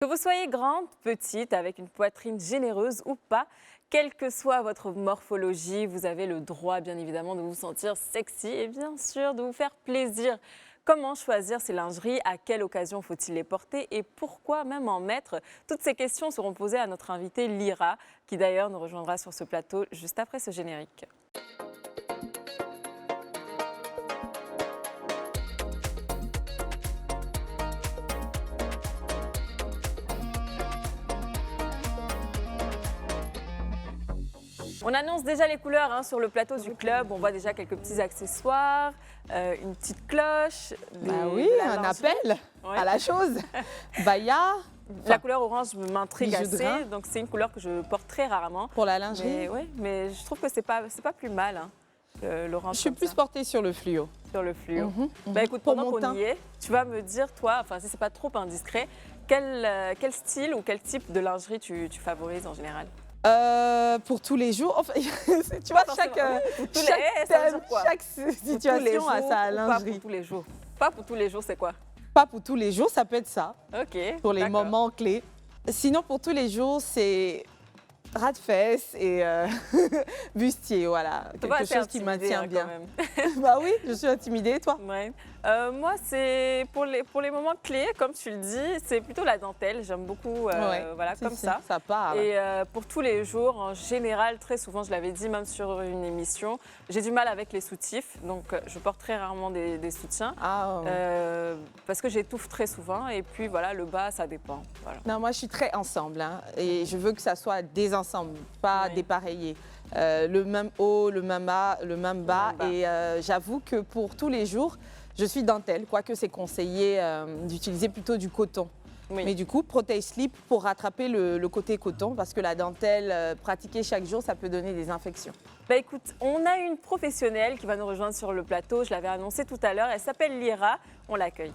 Que vous soyez grande, petite, avec une poitrine généreuse ou pas, quelle que soit votre morphologie, vous avez le droit, bien évidemment, de vous sentir sexy et bien sûr de vous faire plaisir. Comment choisir ces lingeries? À quelle occasion faut-il les porter? Et pourquoi même en mettre? Toutes ces questions seront posées à notre invitée Lyra, qui d'ailleurs nous rejoindra sur ce plateau juste après ce générique. On annonce déjà les couleurs sur le plateau du club. On voit déjà quelques petits accessoires, une petite cloche. Oui, un appel à la chose. Baya. La couleur orange m'intrigue bijoux de assez, rein. donc c'est une couleur que je porte très rarement. Pour la lingerie. Mais je trouve que c'est pas plus mal, l'orange. Je suis comme plus ça, portée sur le fluo. sur le fluo. Mhm. Bah écoute, Pour pendant mon qu'on teint. y est, tu vas me dire, toi, enfin si c'est pas trop indiscret, quel style ou quel type de lingerie tu favorises en général? Pour tous les jours. Enfin, tu vois, chaque ça veut thème, dire quoi? chaque Pour tous les situation a jours sa ou lingerie. Pas pour tous les jours. Pas pour tous les jours, c'est quoi? Pas pour tous les jours, ça peut être ça. Ok. Pour les d'accord. moments clés. Sinon, pour tous les jours, c'est ras de fesses et bustier, voilà. Tu vois, Quelque c'est chose qui intimidé, maintient quand bien. même. Bah oui, je suis intimidée, et toi? Ouais. Moi, c'est pour les moments clés, comme tu le dis, c'est plutôt la dentelle. J'aime beaucoup, Ouais, voilà, si, comme si, ça. Ça part. Et pour tous les jours, en général, très souvent, je l'avais dit même sur une émission, j'ai du mal avec les soutifs, donc je porte très rarement des soutiens Ah, parce que j'étouffe très souvent. Et puis voilà, le bas, ça dépend. Voilà. non, moi, je suis très ensemble et je veux que ça soit des ensembles, pas Oui. dépareillés. Le même haut, le même bas. même bas. Et j'avoue que pour tous les jours, je suis dentelle, quoique c'est conseillé d'utiliser plutôt du coton. Oui. Mais du coup, protège slip pour rattraper le côté coton, parce que la dentelle pratiquée chaque jour, ça peut donner des infections. Bah écoute, on a une professionnelle qui va nous rejoindre sur le plateau. Je l'avais annoncé tout à l'heure. Elle s'appelle Lyra. On l'accueille.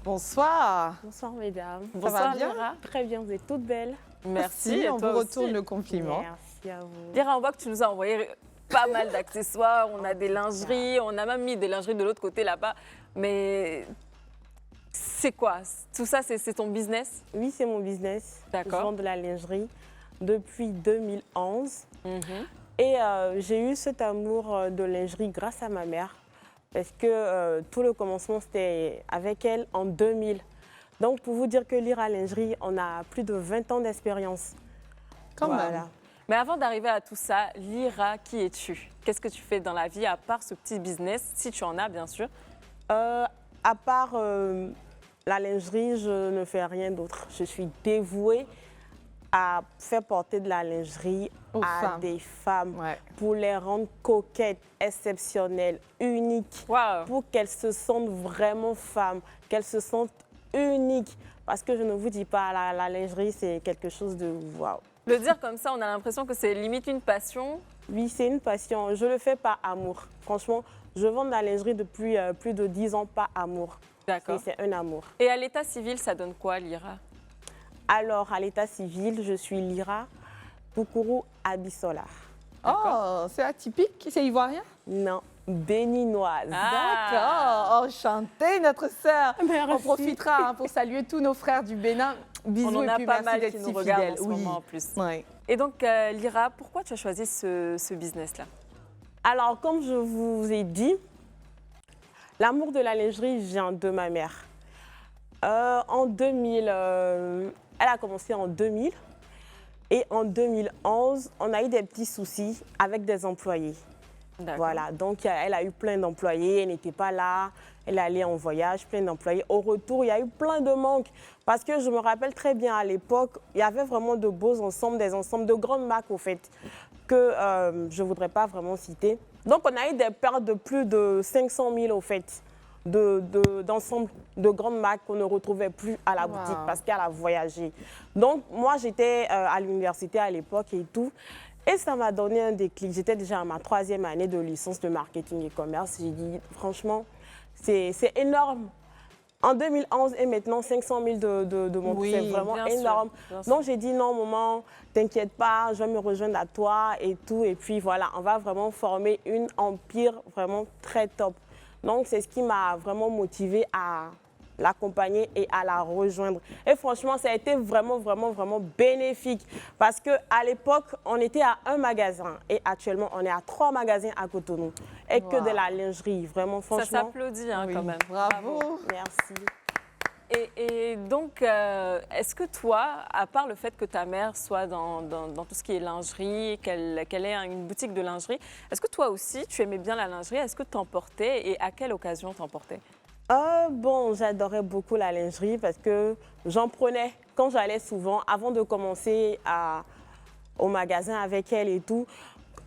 Bonsoir. Bonsoir mesdames. Bonsoir bien Lyra. Très bien, vous êtes toutes belles. Merci. Et on toi vous aussi. retourne le compliment. Merci à vous. Lyra, on voit que tu nous as envoyé pas mal d'accessoires. On a des lingeries. On a même mis des lingeries de l'autre côté là-bas. Mais c'est quoi? Tout ça, c'est ton business? Oui, c'est mon business. D'accord. Je vends de la lingerie depuis 2011. Mhm. Et j'ai eu cet amour de lingerie grâce à ma mère. Parce que tout le commencement, c'était avec elle en 2000. Donc, pour vous dire que Lyra Lingerie, on a plus de 20 ans d'expérience. Quand Voilà. même. Mais avant d'arriver à tout ça, Lyra, qui es-tu? Qu'est-ce que tu fais dans la vie à part ce petit business, si tu en as bien sûr? À part la lingerie, je ne fais rien d'autre. Je suis dévouée à faire porter de la lingerie Aux à femmes. des femmes Ouais. pour les rendre coquettes, exceptionnelles, uniques, Waouh! pour qu'elles se sentent vraiment femmes, qu'elles se sentent uniques. Parce que je ne vous dis pas, la lingerie, c'est quelque chose de waouh. Le dire comme ça, on a l'impression que c'est limite une passion. Oui, c'est une passion. Je le fais par amour. Franchement, je vends de la lingerie depuis plus de 10 ans par amour. D'accord. C'est un amour. Et à l'état civil, ça donne quoi, Lyra? Alors, à l'état civil, je suis Lyra Pukuru Abisola. Oh, c'est atypique, c'est ivoirien? Non, béninoise. Ah. D'accord, enchantée notre sœur. Merci. On profitera pour saluer tous nos frères du Bénin. Bisous On en et a puis pas merci mal d'être qui si nous regardent fidèles. en ce moment en plus. Ouais. Et donc, Lyra, pourquoi tu as choisi ce business-là? Alors, comme je vous ai dit, l'amour de la lingerie vient de ma mère. En 2000, elle a commencé en 2000. Et en 2011, on a eu des petits soucis avec des employés. D'accord. Voilà, donc elle a eu plein d'employés, elle n'était pas là, elle allait en voyage, plein d'employés. Au retour, il y a eu plein de manques parce que je me rappelle très bien à l'époque, il y avait vraiment de beaux ensembles, des ensembles de grandes marques au fait, que je ne voudrais pas vraiment citer. Donc on a eu des pertes de plus de 500 000 au fait, d'ensembles de grandes marques qu'on ne retrouvait plus à la boutique parce qu'elle a voyagé. Donc moi j'étais à l'université à l'époque et tout. Et ça m'a donné un déclic. J'étais déjà à ma 3e année de licence de marketing et commerce. J'ai dit, franchement, c'est énorme. En 2011 et maintenant, 500 000 de mon Oui, c'est vraiment bien sûr, énorme. bien sûr. Donc, j'ai dit, non, maman, t'inquiète pas, je vais me rejoindre à toi et tout. Et puis, voilà, on va vraiment former une empire vraiment très top. Donc, c'est ce qui m'a vraiment motivée à l'accompagner et à la rejoindre. Et franchement, ça a été vraiment, vraiment, vraiment bénéfique. Parce qu'à l'époque, on était à un magasin et actuellement, on est à 3 magasins à Cotonou. Et que de la lingerie, vraiment, franchement. Ça s'applaudit hein, Oui, quand même. bravo. Merci. Et donc, est-ce que toi, à part le fait que ta mère soit dans tout ce qui est lingerie, qu'elle ait une boutique de lingerie, est-ce que toi aussi, tu aimais bien la lingerie? Est-ce que tu en portais et à quelle occasion t'en portais? Bon, j'adorais beaucoup la lingerie parce que j'en prenais quand j'allais souvent, avant de commencer au magasin avec elle et tout.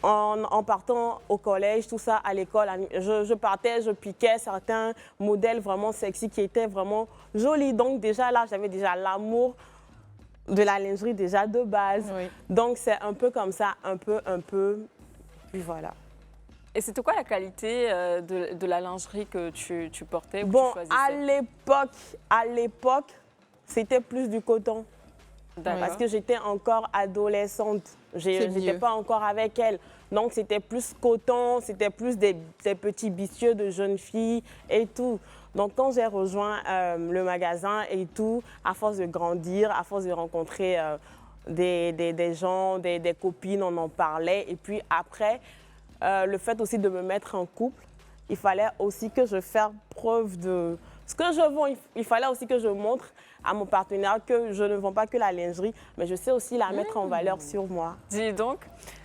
En partant au collège, tout ça, à l'école, je partais, je piquais certains modèles vraiment sexy qui étaient vraiment jolis. Donc déjà là, j'avais déjà l'amour de la lingerie déjà de base. Oui. Donc c'est un peu comme ça, un peu, puis voilà. Et c'était quoi la qualité de la lingerie que tu portais ou que Bon, tu choisissais? à l'époque, c'était plus du coton. D'accord. Parce que j'étais encore adolescente. Je n'étais mieux. pas encore avec elle. Donc, c'était plus coton, c'était plus des petits bijoux de jeunes filles et tout. Donc, quand j'ai rejoint le magasin et tout, à force de grandir, à force de rencontrer des gens, des copines, on en parlait. Et puis après, le fait aussi de me mettre en couple, il fallait aussi que je fasse preuve de ce que je vends. Il fallait aussi que je montre à mon partenaire que je ne vends pas que la lingerie, mais je sais aussi la mettre en valeur sur moi. Dis donc,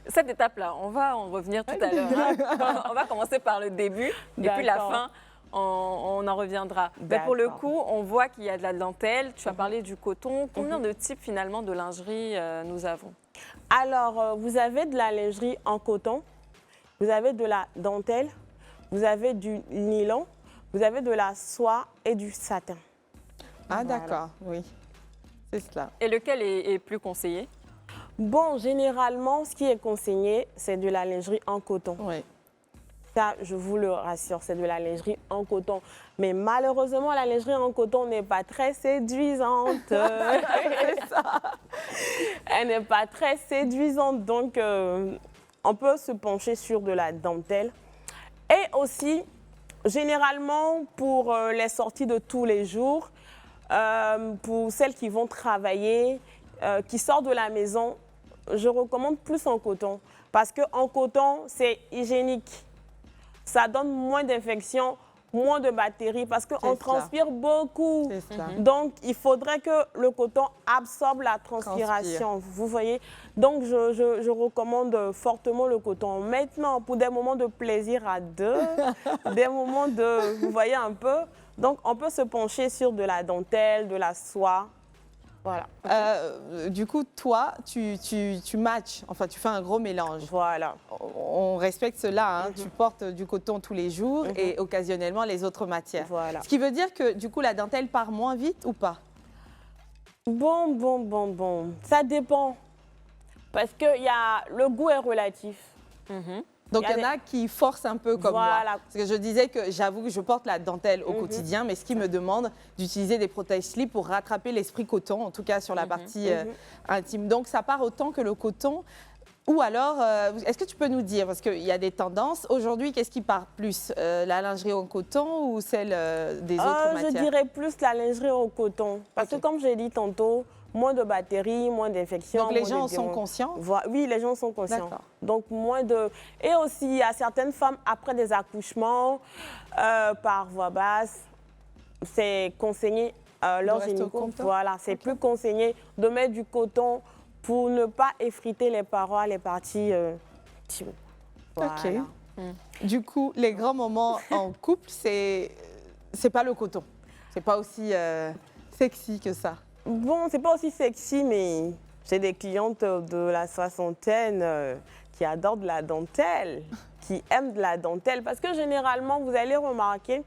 cette étape-là, on va en revenir tout à l'heure. Hein. On va commencer par le début et puis la fin, on en reviendra. Mais pour le coup, on voit qu'il y a de la dentelle. Tu as parlé du coton. Combien de types finalement de lingerie nous avons? Alors, vous avez de la lingerie en coton, vous avez de la dentelle, vous avez du nylon, vous avez de la soie et du satin. Ah, Voilà. d'accord, oui. C'est cela. Et lequel est plus conseillé? Bon, généralement, ce qui est conseillé, c'est de la lingerie en coton. Oui. Ça, je vous le rassure, c'est de la lingerie en coton. Mais malheureusement, la lingerie en coton n'est pas très séduisante. C'est ça. Elle n'est pas très séduisante. Donc, on peut se pencher sur de la dentelle. Et aussi, généralement, pour les sorties de tous les jours, pour celles qui vont travailler, qui sortent de la maison, je recommande plus en coton. Parce qu'en coton, c'est hygiénique. Ça donne moins d'infections, moins de bactéries, parce qu'on transpire beaucoup. C'est ça. Donc, il faudrait que le coton absorbe la transpiration. Vous voyez? Donc, je recommande fortement le coton. Maintenant, pour des moments de plaisir à deux, des moments de... Vous voyez un peu? Donc, on peut se pencher sur de la dentelle, de la soie. Voilà. Du coup, toi, tu matches, enfin, tu fais un gros mélange. Voilà. On respecte cela, hein. Tu portes du coton tous les jours et occasionnellement les autres matières. Voilà. Ce qui veut dire que, du coup, la dentelle part moins vite ou pas? Bon. Ça dépend. Parce que le goût est relatif. Donc, il y en a qui forcent un peu comme moi. Voilà. Parce que je disais que j'avoue que je porte la dentelle au quotidien, mais ce qui me demande d'utiliser des protège-slips pour rattraper l'esprit coton, en tout cas sur la partie intime. Donc, ça part autant que le coton. Ou alors, est-ce que tu peux nous dire, parce qu'il y a des tendances, aujourd'hui, qu'est-ce qui part plus? La lingerie en coton ou celle des autres matières? Je dirais plus la lingerie en coton. Parce que comme j'ai dit tantôt, moins de bactéries, moins d'infections. Donc les gens en sont conscients? Oui, les gens sont conscients. D'accord. Donc moins de... Et aussi, il y a certaines femmes, après des accouchements, par voie basse, c'est conseillé, leur rester au gynéco, coton? voilà, c'est plus conseillé de mettre du coton pour ne pas effriter les parois, les parties intimes. Voilà. OK. Du coup, les grands moments en couple, c'est pas le coton. C'est pas aussi sexy que ça. Bon, c'est pas aussi sexy, mais j'ai des clientes de la soixantaine qui adorent de la dentelle, qui aiment de la dentelle. Parce que généralement, vous allez remarquer,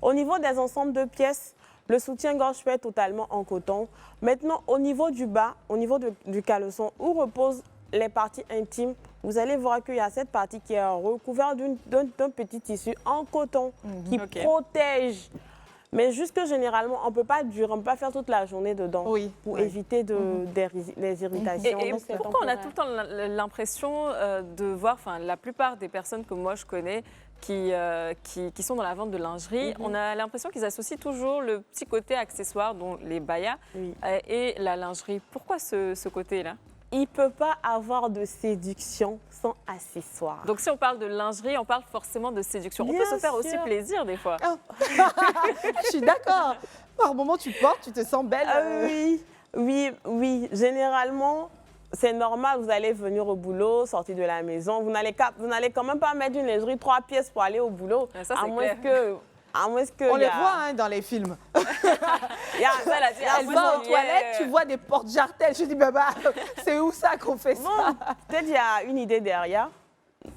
au niveau des ensembles de pièces, le soutien-gorge peut être totalement en coton. Maintenant, au niveau du bas, au niveau du caleçon, où reposent les parties intimes, vous allez voir qu'il y a cette partie qui est recouverte d'un petit tissu en coton qui protège. Mais juste que généralement, on ne peut pas durer, on ne peut pas faire toute la journée dedans pour éviter les irritations. Et pourquoi on a tout le temps l'impression de voir, enfin la plupart des personnes que moi je connais qui sont dans la vente de lingerie, on a l'impression qu'ils associent toujours le petit côté accessoire, dont les bayas, et la lingerie. Pourquoi ce côté-là? Il ne peut pas avoir de séduction sans accessoires. Donc si on parle de lingerie, on parle forcément de séduction. On Bien peut se faire aussi sûr. plaisir des fois. Je suis d'accord. Par moment, tu portes, tu te sens belle. Oui. Généralement, c'est normal, vous allez venir au boulot, sortir de la maison. Vous n'allez quand même pas mettre une lingerie 3 pièces pour aller au boulot. Ça, à c'est moins clair. que On les voit hein, dans les films. Elle va aux toilettes, tu vois des portes jartelles. Je dis, bah, c'est où ça qu'on fait ça? Bon, peut-être il y a une idée derrière.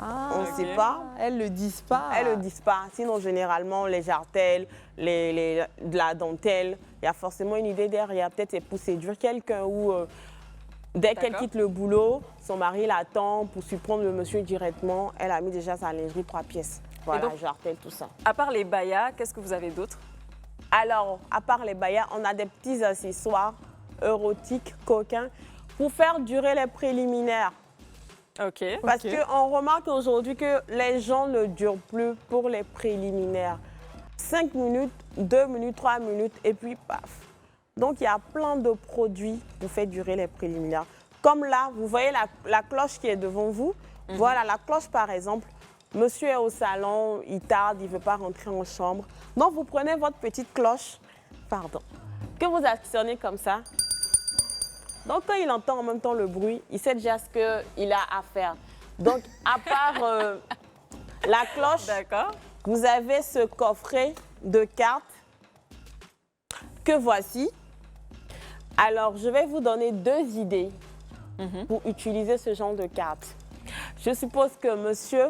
On ne sait pas. Elles le disent pas. Elles ne le disent pas. Sinon, généralement, les jartelles, de la dentelle, il y a forcément une idée derrière. Peut-être c'est pour séduire quelqu'un ou dès qu'elle quitte le boulot, son mari l'attend pour surprendre le monsieur directement. Elle a mis déjà sa lingerie 3 pièces. Voilà, donc, jartelle, tout ça. À part les bayas, qu'est-ce que vous avez d'autre? Alors, à part les bayas, on a des petits accessoires érotiques, coquins, pour faire durer les préliminaires. OK. Parce qu'on remarque aujourd'hui que les gens ne durent plus pour les préliminaires. 5 minutes, 2 minutes, 3 minutes, et puis paf. Donc, il y a plein de produits pour faire durer les préliminaires. Comme là, vous voyez la cloche qui est devant vous. Voilà, la cloche, par exemple. Monsieur est au salon, il tarde, il ne veut pas rentrer en chambre. Donc, vous prenez votre petite cloche, que vous actionnez comme ça. Donc, quand il entend en même temps le bruit, il sait déjà ce qu'il a à faire. Donc, à part la cloche, vous avez ce coffret de cartes que voici. Alors, je vais vous donner 2 idées pour utiliser ce genre de cartes. Je suppose que monsieur,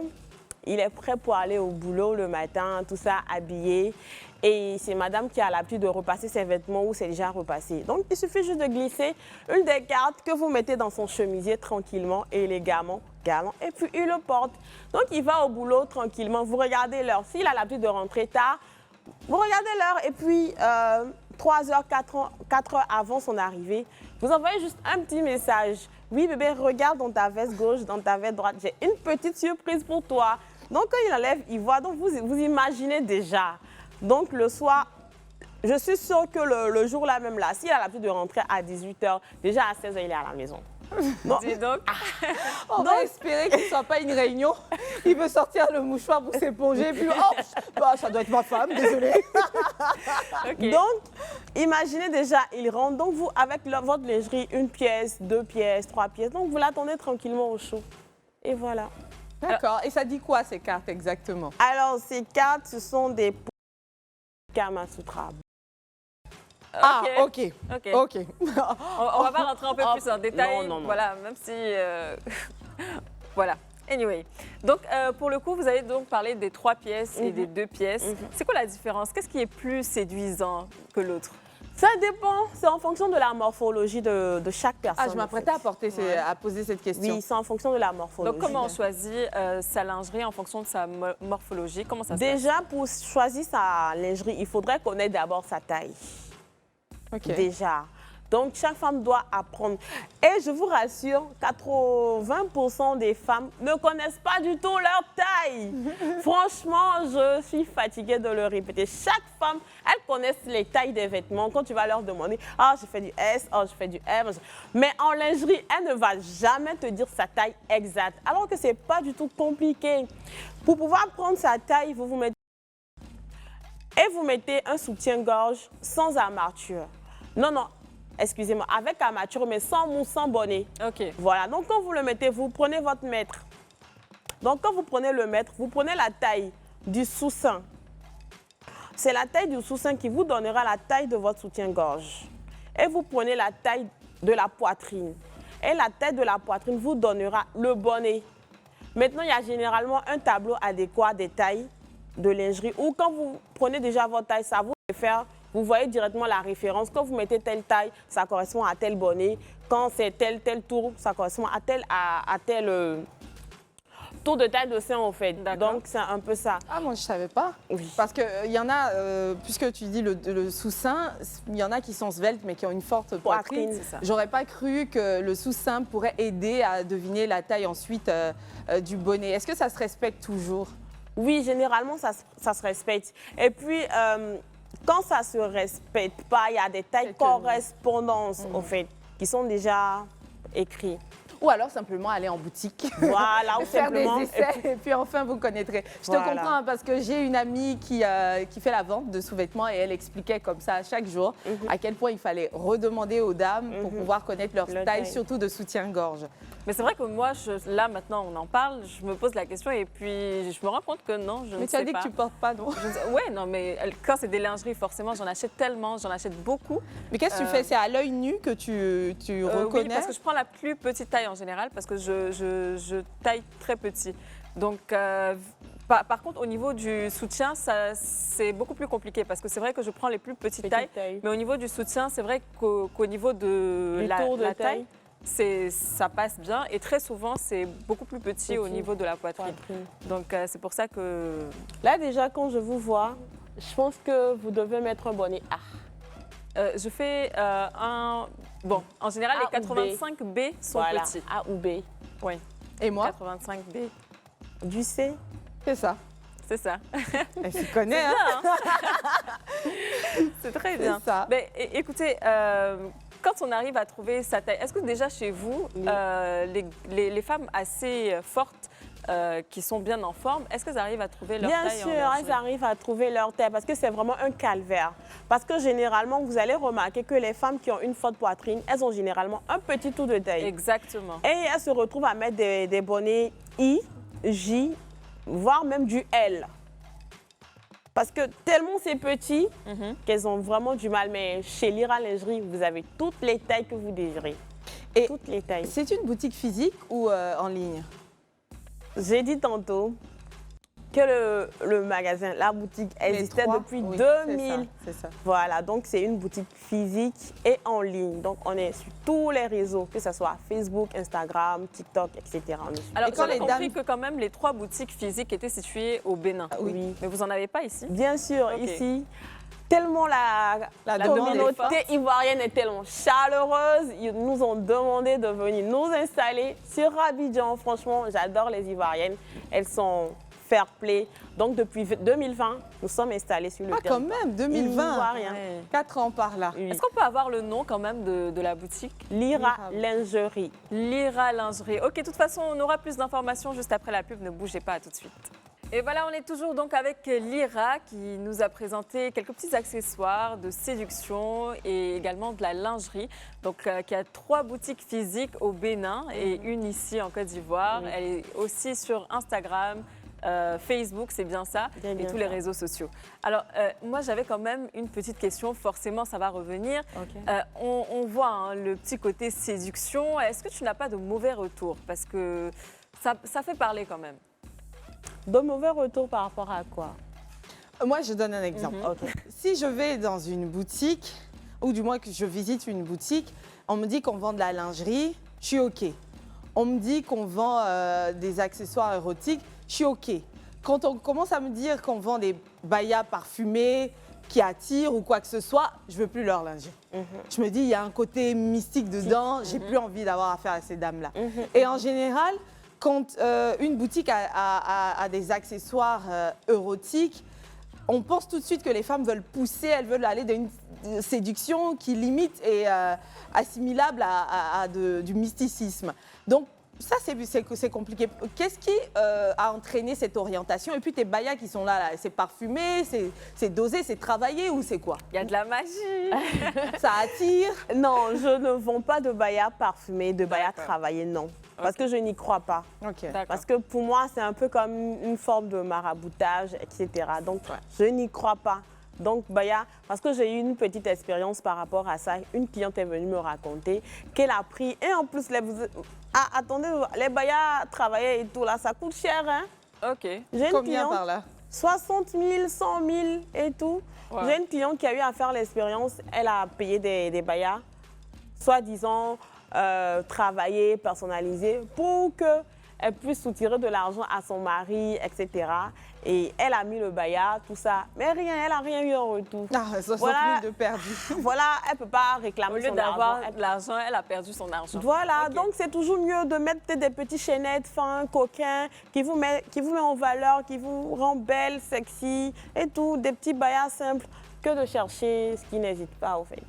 il est prêt pour aller au boulot le matin, tout ça, habillé. Et c'est madame qui a l'habitude de repasser ses vêtements ou c'est déjà repassé. Donc, il suffit juste de glisser une des cartes que vous mettez dans son chemisier tranquillement, élégamment, galant, et puis il le porte. Donc, il va au boulot tranquillement. Vous regardez l'heure. S'il a l'habitude de rentrer tard, vous regardez l'heure et puis 3 heures, 4 heures avant son arrivée, vous envoyez juste un petit message. Oui, bébé, regarde dans ta veste gauche, dans ta veste droite. J'ai une petite surprise pour toi. Donc, quand il enlève, il voit. Donc, vous imaginez déjà. Donc, le soir, je suis sûre que le jour-là même, là, s'il a l'habitude de rentrer à 18 h, déjà à 16 h, il est à la maison. Non. Dis donc. On va espérer qu'il ne soit pas une réunion. Il veut sortir le mouchoir pour s'éponger. Puis, ça doit être ma femme, désolée. Donc, imaginez déjà, il rentre. Donc, vous, avec votre lingerie, 1 pièce, 2 pièces, 3 pièces. Donc, vous l'attendez tranquillement au chaud. Et voilà. D'accord. Et ça dit quoi, ces cartes, exactement? Alors, ces cartes, ce sont des Kama Sutra. OK. On va pas rentrer un peu plus en détail. Non. Voilà, même si... voilà. Anyway. Donc, pour le coup, vous avez donc parlé des 3 pièces et des 2 pièces. C'est quoi la différence? Qu'est-ce qui est plus séduisant que l'autre? Ça dépend. C'est en fonction de la morphologie de chaque personne. Je m'apprêtais à poser cette question. Oui, c'est en fonction de la morphologie. Donc, comment on choisit sa lingerie en fonction de sa morphologie? Comment ça se passe? Déjà, pour choisir sa lingerie, il faudrait connaître d'abord sa taille. Déjà. Donc, chaque femme doit apprendre. Et je vous rassure, 80% des femmes ne connaissent pas du tout leur taille. Franchement, je suis fatiguée de le répéter. Chaque femme, elles connaissent les tailles des vêtements. Quand tu vas leur demander, je fais du S, je fais du M. Mais en lingerie, elle ne va jamais te dire sa taille exacte. Alors que ce n'est pas du tout compliqué. Pour pouvoir prendre sa taille, vous mettez un soutien-gorge sans armature. Non, excusez-moi, avec armature, mais sans mousse, sans bonnet. Voilà, donc quand vous le mettez, vous prenez votre mètre. Donc quand vous prenez le mètre, vous prenez la taille du sous-sein. C'est la taille du sous-sein qui vous donnera la taille de votre soutien-gorge. Et vous prenez la taille de la poitrine. Et la taille de la poitrine vous donnera le bonnet. Maintenant, il y a généralement un tableau adéquat des tailles de lingerie ou quand vous prenez déjà votre taille, ça vous fait faire. Vous voyez directement la référence. Quand vous mettez telle taille, ça correspond à tel bonnet. Quand c'est tel tour, ça correspond à tel tour de taille de sein, en fait. Donc, c'est un peu ça. Moi, je ne savais pas. Oui. Parce qu'il y en a, puisque tu dis le sous-sein, il y en a qui sont sveltes, mais qui ont une forte poitrine. J'aurais pas cru que le sous-sein pourrait aider à deviner la taille ensuite du bonnet. Est-ce que ça se respecte toujours? Oui, généralement, ça se respecte. Et puis, quand ça ne se respecte pas, il y a des tailles correspondances, au fait, qui sont déjà écrites. Ou alors simplement aller en boutique. Voilà, ou faire simplement. des essais et puis enfin vous connaîtrez. Je te comprends hein, parce que j'ai une amie qui fait la vente de sous-vêtements et elle expliquait comme ça chaque jour à quel point il fallait redemander aux dames pour pouvoir connaître leur taille, surtout de soutien-gorge. Mais c'est vrai que moi, là maintenant on en parle, je me pose la question et puis je me rends compte que non, je ne sais pas. Mais tu as dit que tu portes pas, non? Oui, non, mais quand c'est des lingeries, forcément, j'en achète tellement, j'en achète beaucoup. Mais qu'est-ce que tu fais? C'est à l'œil nu que tu reconnais? Oui, parce que je prends la plus petite taille en général, parce que je taille très petit. Donc, par contre, au niveau du soutien, c'est beaucoup plus compliqué, parce que c'est vrai que je prends les plus petites tailles, mais au niveau du soutien, c'est vrai qu'au niveau de la taille, ça passe bien et très souvent c'est beaucoup plus petit au niveau de la poitrine. Donc c'est pour ça que... Là déjà quand je vous vois, je pense que vous devez mettre un bonnet A. Je fais un... Bon, en général A les 85B sont petits. A ou B. Oui. Et moi? 85B. Du C? C'est ça. C'est ça. Elle s'y connaît, hein? C'est très bien. C'est ça. Mais écoutez, quand on arrive à trouver sa taille, est-ce que déjà chez vous, les femmes assez fortes qui sont bien en forme, est-ce qu'elles arrivent à trouver leur taille? Bien sûr, elles arrivent à trouver leur taille parce que c'est vraiment un calvaire. Parce que généralement, vous allez remarquer que les femmes qui ont une forte poitrine, elles ont généralement un petit tour de taille. Exactement. Et elles se retrouvent à mettre des bonnets I, J, voire même du L. Parce que tellement c'est petit qu'elles ont vraiment du mal. Mais chez Lyra Lingerie, vous avez toutes les tailles que vous désirez. Et toutes les tailles. C'est une boutique physique ou en ligne? J'ai dit tantôt que le magasin, la boutique existait depuis 2000. C'est ça. Voilà, donc c'est une boutique physique et en ligne. Donc on est sur tous les réseaux, que ce soit Facebook, Instagram, TikTok, etc. Alors j'avais compris que quand même les 3 boutiques physiques étaient situées au Bénin. Oui. Mais vous n'en avez pas ici? Bien sûr, ici. Tellement la communauté ivoirienne est tellement chaleureuse, ils nous ont demandé de venir nous installer sur Abidjan. Franchement, j'adore les Ivoiriennes. Elles sont fair play. Donc, depuis 2020, nous sommes installés sur le territoire. Quand même, 2020, ivoirien. 4 ans par là. Est-ce qu'on peut avoir le nom quand même de la boutique? Lyra Lingerie. Lyra Lingerie. Ok, de toute façon, on aura plus d'informations juste après la pub. Ne bougez pas, à tout de suite. Et voilà, on est toujours donc avec Lyra qui nous a présenté quelques petits accessoires de séduction et également de la lingerie. Donc, qui a 3 boutiques physiques au Bénin et une ici en Côte d'Ivoire. Elle est aussi sur Instagram, Facebook, c'est bien ça, et tous les réseaux sociaux. Alors, moi, j'avais quand même une petite question. Forcément, ça va revenir. On voit le petit côté séduction. Est-ce que tu n'as pas de mauvais retours? Parce que ça fait parler quand même. De mauvais retours par rapport à quoi? Moi, je donne un exemple. Si je vais dans une boutique, ou du moins que je visite une boutique, on me dit qu'on vend de la lingerie, je suis OK. On me dit qu'on vend des accessoires érotiques, je suis OK. Quand on commence à me dire qu'on vend des bayas parfumés qui attirent ou quoi que ce soit, je ne veux plus leur lingerie. Je me dis, il y a un côté mystique dedans, j'ai plus envie d'avoir affaire à ces dames-là. Et en général, quand une boutique a des accessoires érotiques, on pense tout de suite que les femmes veulent pousser, elles veulent aller dans une séduction qui limite est assimilable à du mysticisme. Donc ça, c'est compliqué. Qu'est-ce qui a entraîné cette orientation? Et puis tes bayas qui sont là c'est parfumé, c'est dosé, c'est travaillé ou c'est quoi? Il y a de la magie. Ça attire? Non, je ne vends pas de bayas parfumés, de bayas travaillés, non. Parce que je n'y crois pas. Parce que pour moi, c'est un peu comme une forme de maraboutage, etc. Donc, je n'y crois pas. Donc, baya, parce que j'ai eu une petite expérience par rapport à ça. Une cliente est venue me raconter qu'elle a pris. Et en plus, attendez, les bayas travaillés et tout, là, ça coûte cher, hein? J'ai une cliente, par là? 60 000, 100 000 et tout. J'ai une cliente qui a eu à faire l'expérience. Elle a payé des bayas, soi-disant, travaillés, personnalisés, pour que elle puisse soutirer de l'argent à son mari, etc. Et elle a mis le baya, tout ça. Mais rien, elle n'a rien eu en retour. Ah, 60 000 de perdu. Voilà, elle ne peut pas réclamer son argent. Au lieu d'avoir de l'argent, elle a perdu son argent. Voilà, Ok. donc c'est toujours mieux de mettre peut-être des petits chaînettes fins, coquins, qui vous met en valeur, qui vous rend belle, sexy et tout, des petits bayas simples, que de chercher ce qui n'hésite pas, au fait.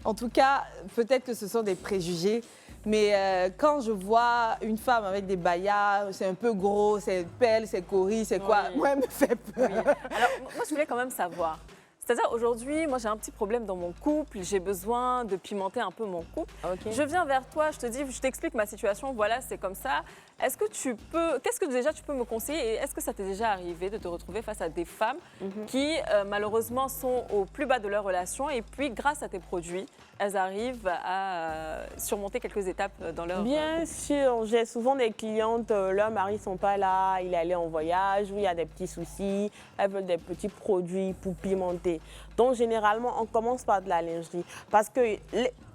En tout cas, peut-être que ce sont des préjugés, mais quand je vois une femme avec des bayas, c'est un peu gros, c'est pelle, c'est cori, c'est quoi, Oui. moi, elle me fait peur. Oui. Alors, moi, je voulais quand même savoir. C'est-à-dire, aujourd'hui, moi, j'ai un petit problème dans mon couple. J'ai besoin de pimenter un peu mon couple. Ok. Je viens vers toi, je te dis, je t'explique ma situation. Voilà, c'est comme ça. Est-ce que qu'est-ce que déjà tu peux me conseiller et est-ce que ça t'est déjà arrivé de te retrouver face à des femmes qui, malheureusement, sont au plus bas de leur relation et puis, grâce à tes produits, elles arrivent à surmonter quelques étapes dans leur Bien sûr, j'ai souvent des clientes, leurs maris ne sont pas là, il est allé en voyage, ou il y a des petits soucis, elles veulent des petits produits pour pimenter. Donc généralement, on commence par de la lingerie parce que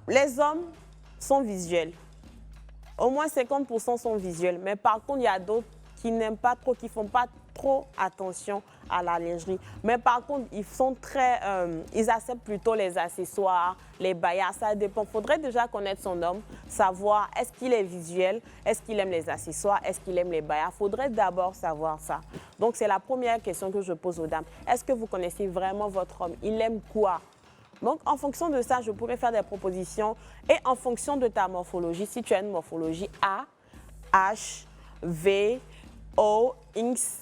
les hommes sont visuels. Au moins 50% sont visuels, mais par contre, il y a d'autres qui n'aiment pas trop, qui ne font pas trop attention à la lingerie. Mais par contre, ils acceptent plutôt les accessoires, les bayas, ça dépend. Il faudrait déjà connaître son homme, savoir est-ce qu'il est visuel, est-ce qu'il aime les accessoires, est-ce qu'il aime les bayas. Il faudrait d'abord savoir ça. Donc, c'est la première question que je pose aux dames. Est-ce que vous connaissez vraiment votre homme? Il aime quoi? Donc, en fonction de ça, je pourrais faire des propositions. Et en fonction de ta morphologie, si tu as une morphologie A, H, V, O, X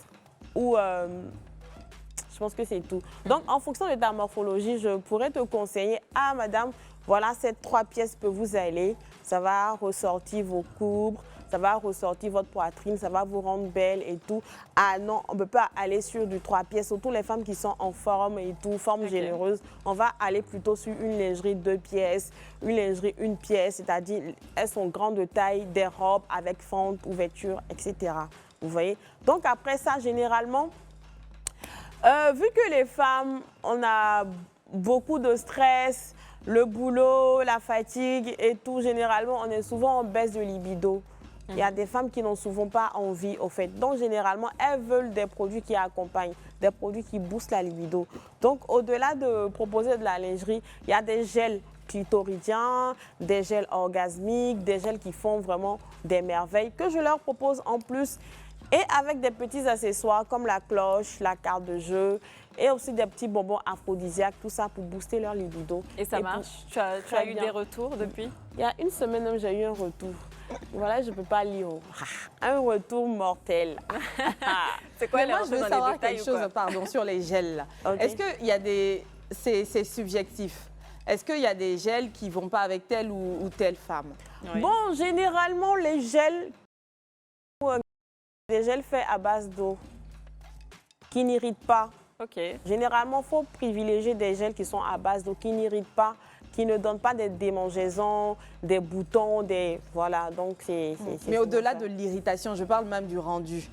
ou... je pense que c'est tout. Donc, en fonction de ta morphologie, je pourrais te conseiller, ah, madame, voilà, ces 3 pièces peuvent vous aller. Ça va ressortir vos courbes, ça va ressortir votre poitrine, ça va vous rendre belle et tout. Ah non, on ne peut pas aller sur du 3 pièces, surtout les femmes qui sont en forme et tout, forme généreuse. On va aller plutôt sur une lingerie 2 pièces, une lingerie 1 pièce, c'est-à-dire elles sont grandes de taille, des robes avec fente, ouverture, etc. Vous voyez? Donc après ça, généralement, vu que les femmes, on a beaucoup de stress, le boulot, la fatigue et tout, généralement, on est souvent en baisse de libido. Il y a des femmes qui n'ont souvent pas envie, au fait. Donc, généralement, elles veulent des produits qui accompagnent, des produits qui boostent la libido. Donc, au-delà de proposer de la lingerie, il y a des gels clitoridiens, des gels orgasmiques, des gels qui font vraiment des merveilles que je leur propose en plus. Et avec des petits accessoires comme la cloche, la carte de jeu et aussi des petits bonbons aphrodisiaques, tout ça pour booster leur libido. Et ça marche? Tu as eu des retours depuis? Il y a une semaine, j'ai eu un retour. Voilà, je ne peux pas lire. Un retour mortel. C'est quoi Mais les moi, je retours veux dans les savoir détails quelque ou quoi? chose, pardon, sur les gels. Là. Ok. Est-ce qu'il y a des... C'est subjectif. Est-ce qu'il y a des gels qui ne vont pas avec telle ou telle femme? Oui. Bon, généralement, les gels, des gels faits à base d'eau, qui n'irritent pas. Ok. Généralement, il faut privilégier des gels qui sont à base d'eau, qui n'irritent pas, qui ne donnent pas des démangeaisons, des boutons, des... Voilà, donc c'est... Mais au-delà souvent de ça. l'irritation, je parle même du rendu.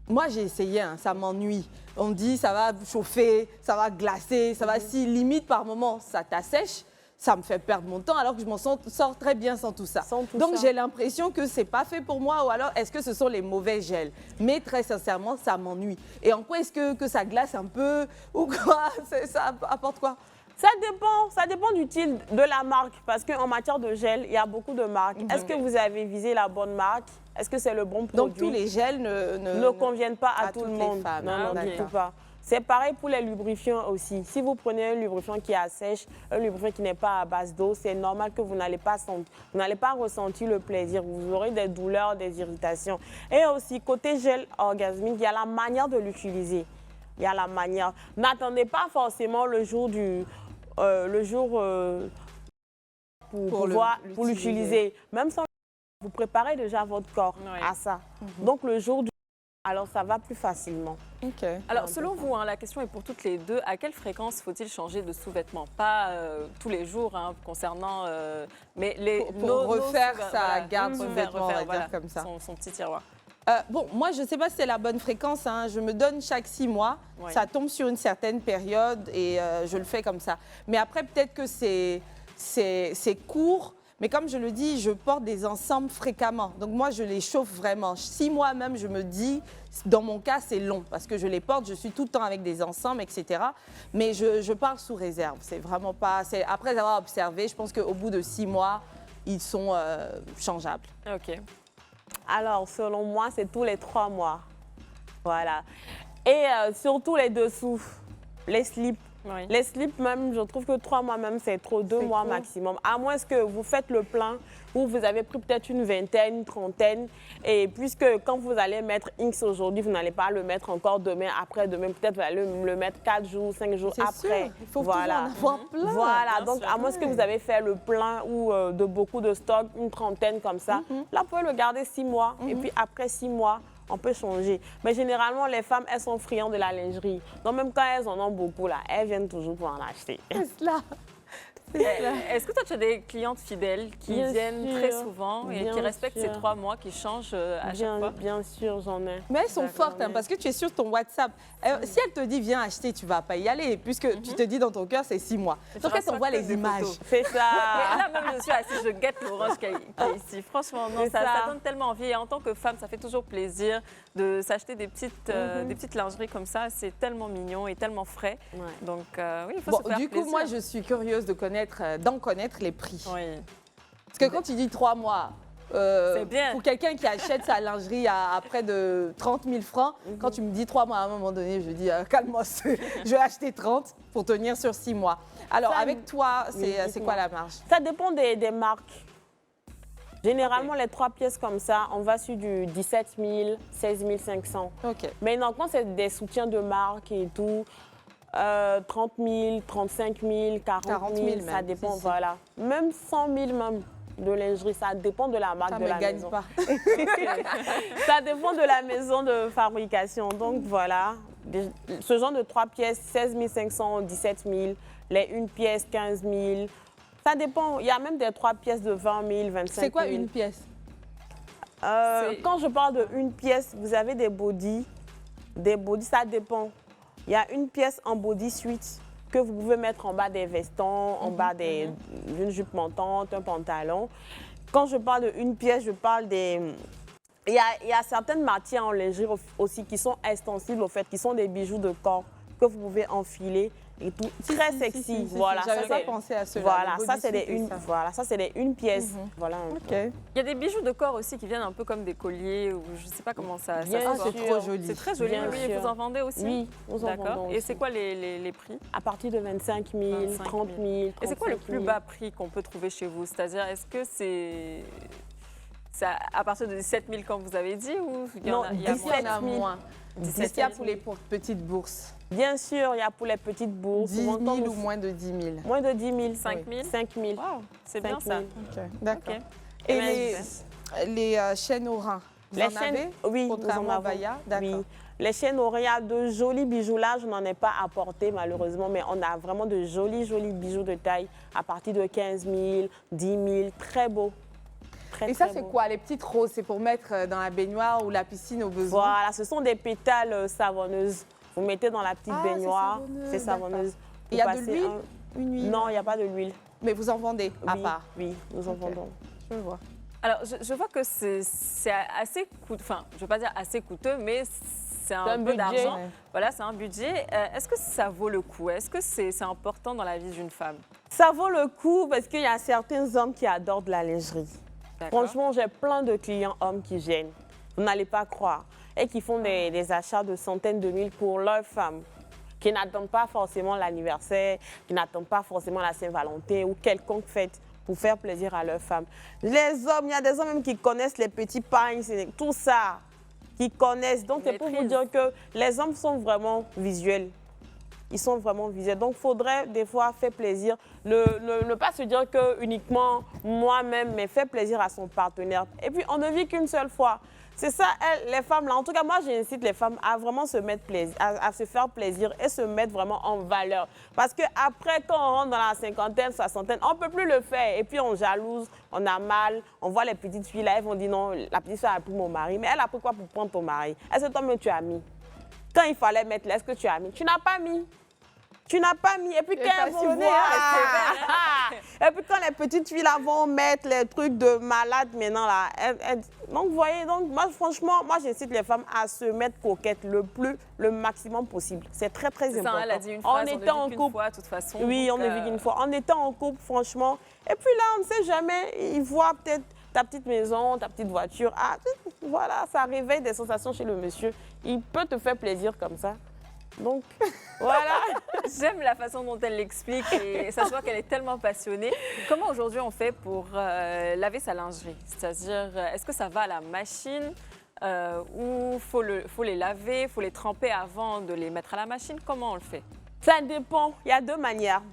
Moi, j'ai essayé, hein, ça m'ennuie. On me dit, ça va chauffer, ça va glacer, ça va si limite par moment, ça t'assèche. Ça me fait perdre mon temps alors que je m'en sors très bien sans tout ça. Sans tout Donc ça. j'ai l'impression que c'est pas fait pour moi ou alors est-ce que ce sont les mauvais gels? Mais très sincèrement, ça m'ennuie. Et en quoi est-ce que ça glace un peu ou quoi? Ça apporte quoi? Ça dépend du style de la marque parce qu'en matière de gel, il y a beaucoup de marques. Est-ce que vous avez visé la bonne marque? Est-ce que c'est le bon produit? Donc tous les gels ne conviennent pas à tout le toutes les monde. femmes. Non, non, Ah, du ok. tout pas. C'est pareil pour les lubrifiants aussi. Si vous prenez un lubrifiant qui assèche, un lubrifiant qui n'est pas à base d'eau, c'est normal que vous n'allez pas ressentir le plaisir. Vous aurez des douleurs, des irritations. Et aussi, côté gel orgasmique, il y a la manière de l'utiliser. Il y a la manière. N'attendez pas forcément le jour pour l'utiliser. Même sans vous préparez déjà votre corps Oui. à ça. Donc le jour du... Alors ça va plus facilement. Ok. Alors, selon vous, hein, la question est pour toutes les deux. À quelle fréquence faut-il changer de sous-vêtements? Pas tous les jours, hein, concernant... mais Pour refaire sous- sa garde refaire, sous-vêtements, on va dire voilà, comme ça. son petit tiroir. Bon, moi, je ne sais pas si c'est la bonne fréquence. Hein. Je me donne chaque 6 mois. Oui. Ça tombe sur une certaine période et je le fais comme ça. Mais après, peut-être que c'est court. Mais comme je le dis, je porte des ensembles fréquemment. Donc moi, je les chauffe vraiment. 6 mois même, je me dis, dans mon cas, c'est long parce que je les porte, je suis tout le temps avec des ensembles, etc. Mais je parle sous réserve. C'est vraiment pas... Après avoir observé, je pense qu'au bout de 6 mois, ils sont changeables. Ok. Alors, selon moi, c'est tous les 3 mois. Voilà. Et surtout les dessous, les slips. Oui. Les slips même, je trouve que 3 mois même, c'est trop, 2 mois trop. maximum. À moins que vous faites le plein, où vous avez pris peut-être une vingtaine, une trentaine. Et puisque quand vous allez mettre X aujourd'hui, vous n'allez pas le mettre encore demain, après-demain. Peut-être vous allez le mettre 4 jours, 5 jours C'est après. sûr, il faut toujours en avoir plein. Voilà, Bien donc sûr. à moins que vous avez fait le plein ou de beaucoup de stock, une trentaine comme ça, là, vous pouvez le garder 6 mois. Et puis après 6 mois, on peut changer. Mais généralement, les femmes, elles sont friandes de la lingerie. Donc même quand elles en ont beaucoup, là, elles viennent toujours pour en acheter. C'est cela. Est-ce que toi, tu as des clientes fidèles qui Bien viennent sûr, très souvent et bien qui respectent ces sûr. 3 mois, qui changent à chaque fois? Bien sûr, j'en ai. Mais elles sont D'accord, fortes, hein, mais- parce que tu es sur ton WhatsApp. Si elle te dit viens acheter, tu vas pas y aller, puisque tu te dis dans ton cœur c'est 6 mois. Et tu Donc elle reçois t'envoie que les des images. photos. C'est ça. Mais là, même, je suis assise, je guette l'orange qui est ici. Franchement, non, C'est ça ça. donne tellement envie. Et en tant que femme, ça fait toujours plaisir de s'acheter des petites lingeries comme ça. C'est tellement mignon et tellement frais. Ouais. Donc, oui, il faut Bon, se faire du coup, plaisir. moi je suis curieuse de d'en connaître les prix. Oui. Parce que quand tu dis 3 mois, C'est bien. pour quelqu'un qui achète sa lingerie à près de 30 000 francs, quand tu me dis 3 mois, à un moment donné, je dis calme-moi, je vais acheter 30 pour tenir sur 6 mois. Alors, Ça, avec toi, oui, c'est dites-moi. quoi la marge? Ça dépend des marques. Généralement, les 3 pièces comme ça, on va sur du 17 000, 16 500. Ok. Mais non, quand c'est des soutiens de marque et tout, 30 000, 35 000, 40 000, même, ça dépend, si. voilà. Même 100 000 même de lingerie, ça dépend de la marque Ça de ne la gagne maison. pas. Ça dépend de la maison de fabrication. Donc voilà, ce genre de 3 pièces, 16 500, 17 000, les 1 pièce, 15 000. Ça dépend. Il y a même des 3 pièces de 20 000, 25 000. C'est quoi une pièce? C'est- Quand je parle de 1 pièce, vous avez des bodys. Des bodys, ça dépend. Il y a une pièce en body suite que vous pouvez mettre en bas des vestons, en bas d'une jupe montante, un pantalon. Quand je parle de 1 pièce, je parle des... Il y a certaines matières en lingerie aussi qui sont extensibles, au fait, qui sont des bijoux de corps que vous pouvez enfiler et tout. Très sexy, voilà. J'avais ça, pas c'est- pensé à cela. Voilà, le ça body c'est des suit et une, ça. voilà, ça c'est des 1 pièce. Voilà. un peu. Ok. Il y a des bijoux de corps aussi qui viennent un peu comme des colliers ou je ne sais pas comment ça Bien se Ah, voit. c'est trop joli. C'est très joli, Bien oui. sûr. Vous en vendez aussi? Oui, nous en D'accord. vendons Et aussi. c'est quoi les prix? À partir de 25 000, 25 000. 30 000. Et c'est quoi le 35 plus 000. bas prix qu'on peut trouver chez vous? C'est-à-dire, est-ce que c'est à partir de 17 000 comme vous avez dit ou il y en Non, a, il y a Ici, moins? il y en a 17 000. moins. 17 Ici, il y a 000. pour les petites bourses. Bien sûr, il y a pour les petites bourses. 10 000 Souvent, ou moins de 10 000. Moins de 10 000. 5 000? 5 000. Wow, c'est bien 5 ça. 000. Ok, d'accord. Ok. Et Et les chaînes au rein, vous Les en chaînes, avez? oui, nous Contrairement en à avons. Baya? D'accord. Oui. Les chaînes au rein, il y a de jolis bijoux là, je n'en ai pas apporté malheureusement, mais on a vraiment de jolis bijoux de taille à partir de 15 000, 10 000, très beaux. Très, Et ça, très c'est beaux. quoi? Les petites roses, c'est pour mettre dans la baignoire ou la piscine au besoin? Voilà, ce sont des pétales savonneuses. Vous mettez dans la petite Ah, c'est baignoire, savonneux, c'est savonneuse. Il y a Vous de passez l'huile? un- Une huile? Non, il n'y a pas de l'huile. Mais vous en vendez à Oui, part? Oui, nous en Ok. vendons. Je vois. Alors, je vois que c'est assez coûteux, enfin, je ne veux pas dire assez coûteux, mais c'est un peu budget. d'argent. Ouais. Voilà, c'est un budget. Est-ce que ça vaut le coup? Est-ce que c'est important dans la vie d'une femme? Ça vaut le coup parce qu'il y a certains hommes qui adorent de la lingerie. D'accord. Franchement, j'ai plein de clients hommes qui viennent. Vous n'allez pas croire. Et qui font des achats de centaines de mille pour leurs femmes. Qui n'attendent pas forcément l'anniversaire, qui n'attendent pas forcément la Saint-Valentin ou quelconque fête pour faire plaisir à leurs femmes. Les hommes, il y a des hommes même qui connaissent les petits pains, tout ça, qui connaissent. Donc, c'est pour vous Maîtrise. dire que les hommes sont vraiment visuels. Ils sont vraiment visuels. Donc, il faudrait des fois faire plaisir. Ne pas se dire que uniquement moi-même, mais faire plaisir à son partenaire. Et puis, on ne vit qu'une seule fois. C'est ça, les femmes, là. En tout cas, moi, j'incite les femmes à vraiment se mettre plaisir, à se faire plaisir et se mettre vraiment en valeur. Parce qu'après, quand on rentre dans la cinquantaine, soixantaine, on ne peut plus le faire. Et puis, on jalouse, on a mal. On voit les petites filles, là, elles vont dire non, la petite fille a pris mon mari. Mais elle a pris quoi pour prendre ton mari? Est-ce que toi-même, tu as mis? Quand il fallait mettre là, est-ce que tu as mis? Tu n'as pas mis. Tu n'as pas mis. Et puis, Et quand pas elles si vont venir, voir, Et puis quand les petites filles là vont mettre les trucs de malade maintenant là, donc vous voyez, donc moi franchement, moi j'incite les femmes à se mettre coquettes le maximum possible. C'est très très C'est important. ça, elle a dit une phrase, on ne vit qu'une couple, fois, de toute façon. oui, donc, on ne vit qu'une fois. En étant en couple, franchement, et puis là, on ne sait jamais, ils voient peut-être ta petite maison, ta petite voiture. Ah, voilà, ça réveille des sensations chez le monsieur. Il peut te faire plaisir comme ça. Donc, voilà. J'aime la façon dont elle l'explique et ça se voit qu'elle est tellement passionnée. Comment aujourd'hui on fait pour laver sa lingerie? C'est-à-dire, est-ce que ça va à la machine ou faut les laver, faut les tremper avant de les mettre à la machine? Comment on le fait? Ça dépend. Il y a deux manières.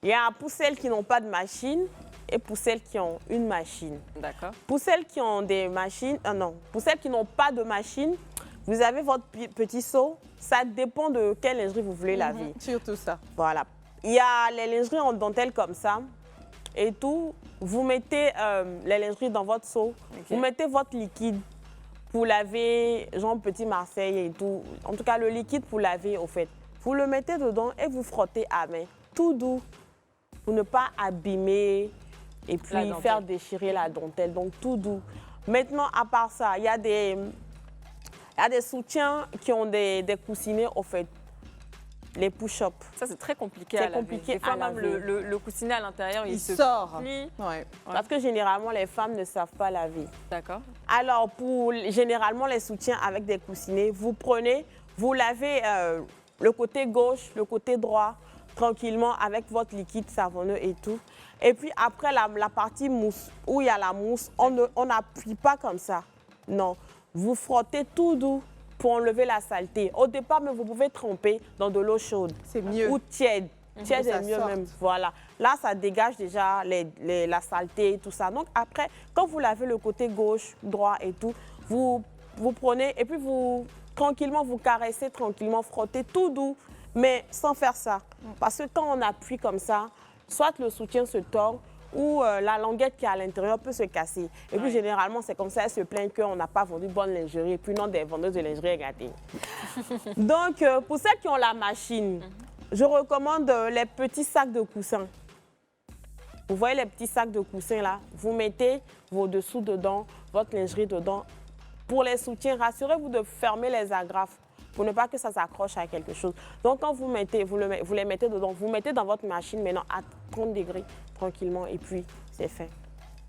Il y a pour celles qui n'ont pas de machine et pour celles qui ont une machine. D'accord. Pour celles qui ont des machines, non, pour celles qui n'ont pas de machine, vous avez votre petit seau. Ça dépend de quelle lingerie vous voulez laver. Surtout ça. Voilà. Il y a les lingeries en dentelle comme ça et tout. Vous mettez les lingeries dans votre seau. Vous mettez votre liquide pour laver, genre Petit Marseille et tout. En tout cas, le liquide pour laver, au fait. Vous le mettez dedans et vous frottez à main. Tout doux pour ne pas abîmer et puis faire déchirer la dentelle. Donc, tout doux. Maintenant, à part ça, il y a des soutiens qui ont des coussinets, au fait. Les push-ups. Ça, c'est très compliqué à laver. C'est compliqué Des fois, à même laver. le coussinet à l'intérieur, il se sort. plie. Ouais. Parce que généralement, les femmes ne savent pas laver. D'accord. Alors, pour généralement les soutiens avec des coussinets, vous prenez, vous lavez le côté gauche, le côté droit, tranquillement avec votre liquide savonneux et tout. Et puis après, la partie mousse, où il y a la mousse, on n'appuie pas comme ça. Non, vous frottez tout doux pour enlever la saleté. Au départ, mais vous pouvez tremper dans de l'eau chaude. C'est mieux. Ou tiède. Tiède ça est mieux sorte. même. Voilà. Là, ça dégage déjà la saleté et tout ça. Donc après, quand vous lavez le côté gauche, droit et tout, vous prenez et puis tranquillement, vous caressez, tranquillement, frottez tout doux, mais sans faire ça. Parce que quand on appuie comme ça, soit le soutien se tord, ou la languette qui est à l'intérieur peut se casser. Et puis généralement, c'est comme ça, elle se plaint qu'on n'a pas vendu bonne lingerie. Et puis non, des vendeuses de lingerie gâtées. Donc, pour celles qui ont la machine, je recommande les petits sacs de coussins. Vous voyez les petits sacs de coussins là? Vous mettez vos dessous dedans, votre lingerie dedans. Pour les soutiens, rassurez-vous de fermer les agrafes pour ne pas que ça s'accroche à quelque chose. Donc, quand vous les mettez dedans, vous mettez dans votre machine maintenant à 30 degrés tranquillement et puis c'est fait.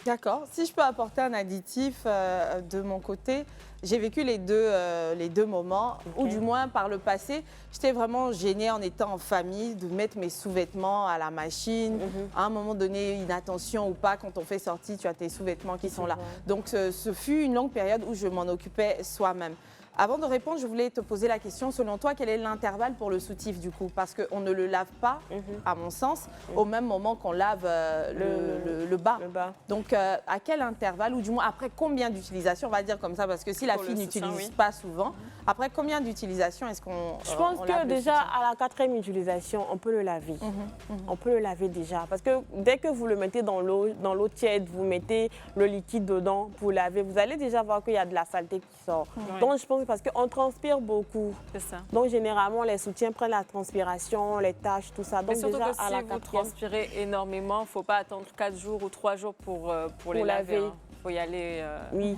D'accord. Si je peux apporter un additif de mon côté, j'ai vécu les deux moments, ou du moins par le passé, j'étais vraiment gênée en étant en famille de mettre mes sous-vêtements à la machine. À un moment donné, une attention ou pas, quand on fait sortie, tu as tes sous-vêtements qui sont là. Donc ce fut une longue période où je m'en occupais soi-même. Avant de répondre, je voulais te poser la question, selon toi, quel est l'intervalle pour le soutif du coup? Parce qu'on ne le lave pas, à mon sens, au même moment qu'on lave le bas. Donc à quel intervalle, ou du moins après combien d'utilisations, on va dire comme ça, parce que si la fille n'utilise pas souvent, après combien d'utilisations est-ce qu'on Je pense que déjà à la 4e utilisation, on peut le laver. On peut le laver déjà. Parce que dès que vous le mettez dans l'eau tiède, vous mettez le liquide dedans pour laver, vous allez déjà voir qu'il y a de la saleté qui sort. Donc je pense parce qu'on transpire beaucoup. C'est ça. Donc généralement, les soutiens prennent la transpiration, les taches, tout ça. Donc Et surtout déjà que si à la vous 4e. transpirez énormément, il ne faut pas attendre 4 jours ou 3 jours pour les laver. Il faut y aller. Oui.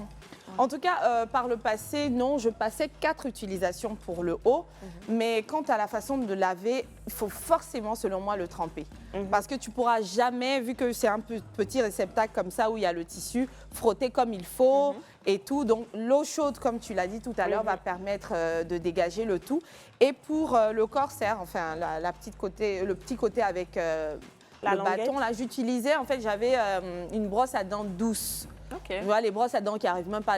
En tout cas, par le passé, non, je passais 4 utilisations pour le haut. Mais quant à la façon de laver, il faut forcément, selon moi, le tremper. Parce que tu ne pourras jamais, vu que c'est un petit réceptacle comme ça où il y a le tissu, frotter comme il faut et tout. Donc l'eau chaude, comme tu l'as dit tout à l'heure, va permettre de dégager le tout. Et pour le corsaire, enfin le petit côté avec le bâton, là, j'utilisais, en fait, j'avais une brosse à dents douce. Tu vois, les brosses à dents qui n'arrivent même pas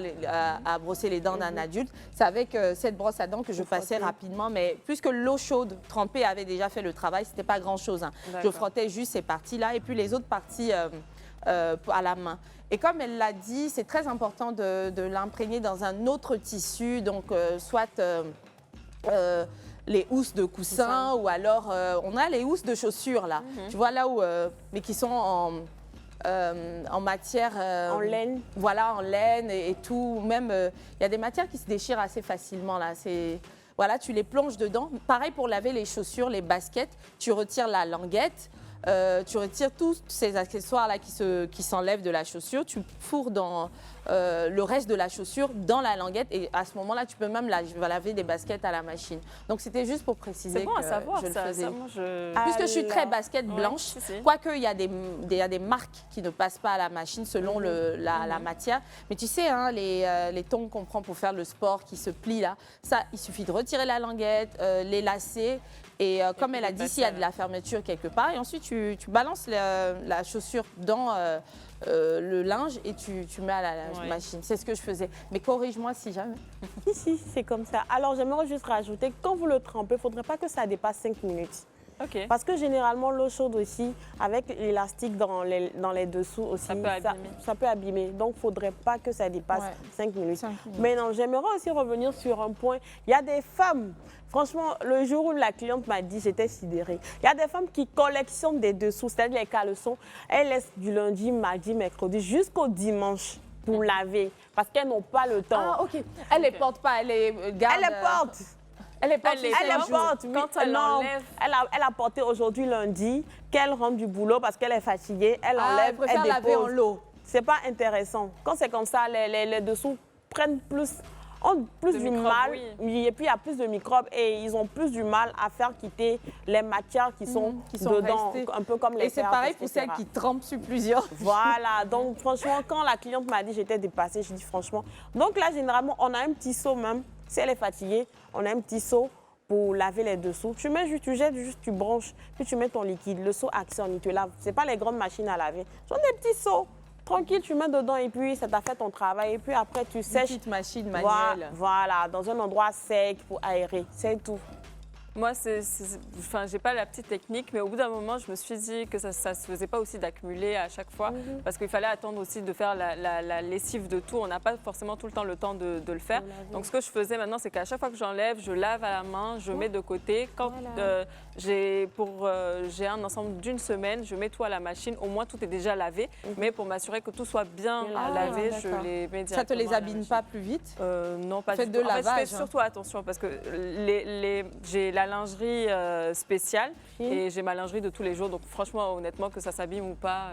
à brosser les dents d'un adulte. C'est avec cette brosse à dents que je passais rapidement. Mais puisque l'eau chaude trempée avait déjà fait le travail, ce n'était pas grand-chose. Hein. Je frottais juste ces parties-là et puis les autres parties à la main. Et comme elle l'a dit, c'est très important de l'imprégner dans un autre tissu, donc soit les housses de coussin ou alors on a les housses de chaussures là. Tu vois là où, mais qui sont en matière... en laine. Voilà, en laine et tout. Même, il y a des matières qui se déchirent assez facilement, là. Voilà, tu les plonges dedans. Pareil pour laver les chaussures, les baskets. Tu retires la languette. tu retires tous ces accessoires-là qui s'enlèvent de la chaussure, tu fourres dans le reste de la chaussure dans la languette et à ce moment-là, tu peux même laver des baskets à la machine. Donc, c'était juste pour préciser C'est bon à que savoir, je le ça. faisais. Ça, moi, Puisque je suis très Alors, basket blanche, si, si. quoique il y a des marques qui ne passent pas à la machine selon la matière. Mais tu sais, hein, les tongs qu'on prend pour faire le sport qui se plient là, ça, il suffit de retirer la languette, les lacets. Et comme elle a dit, s'il y a de la fermeture quelque part, et ensuite tu balances la chaussure dans le linge et tu mets à la machine. C'est ce que je faisais. Mais corrige-moi si jamais. Si, c'est comme ça. Alors, j'aimerais juste rajouter, quand vous le trempez, il ne faudrait pas que ça dépasse 5 minutes. OK. Parce que généralement, l'eau chaude aussi, avec l'élastique dans les dessous aussi, ça peut abîmer. Donc, il ne faudrait pas que ça dépasse 5 minutes. 5 minutes. Mais non, j'aimerais aussi revenir sur un point. Il y a des femmes, franchement, le jour où la cliente m'a dit, j'étais sidérée. Il y a des femmes qui collectionnent des dessous, c'est-à-dire les caleçons. Elles laissent du lundi, mardi, mercredi jusqu'au dimanche pour laver parce qu'elles n'ont pas le temps. Ah, OK. Elle les porte pas, elle les garde. Elle les porte. Elle les porte. Elle les Elle les porte. Oui. Quand elle Non, enlève. elle a porté aujourd'hui lundi, qu'elle rentre du boulot parce qu'elle est fatiguée. Elle Ah, enlève, elle préfère elle laver en dépose. l'eau. C'est pas intéressant. Quand c'est comme ça, les dessous prennent ont plus De du microbes, mal. oui. Et puis, il y a plus de microbes et ils ont plus du mal à faire quitter les matières qui sont dedans. restées. Un peu comme les Et c'est fers, pareil pour etc. celles qui trempent sur plusieurs. Voilà, donc franchement, quand la cliente m'a dit j'étais dépassée, je dis franchement. Donc là, généralement, on a un petit seau même. Si elle est fatiguée, on a un petit seau pour laver les dessous. Tu jettes juste, tu branches, puis tu mets ton liquide. Le seau actionne, il te lave. Ce n'est pas les grandes machines à laver. J'en ai des petits seaux. Tranquille, tu mets dedans et puis ça t'a fait ton travail. Et puis après, tu sèches. Petite machine manuelle. Voilà, dans un endroit sec pour aérer. C'est tout. Moi, enfin, j'ai pas la petite technique, mais au bout d'un moment, je me suis dit que ça se faisait pas aussi d'accumuler à chaque fois, parce qu'il fallait attendre aussi de faire la lessive de tout. On n'a pas forcément tout le temps le temps de le faire. Donc, ce que je faisais maintenant, c'est qu'à chaque fois que j'enlève, je lave à la main, je mets de côté. Quand j'ai un ensemble d'une semaine, je mets tout à la machine. Au moins, tout est déjà lavé. Mais pour m'assurer que tout soit bien lavé, je les mets directement. Ça te les à la abîme machine. pas plus vite? Non, pas Faites du tout. de En fait, je lavage, fais hein. surtout attention parce que j'ai la lingerie spéciale et j'ai ma lingerie de tous les jours. Donc franchement, honnêtement, que ça s'abîme ou pas,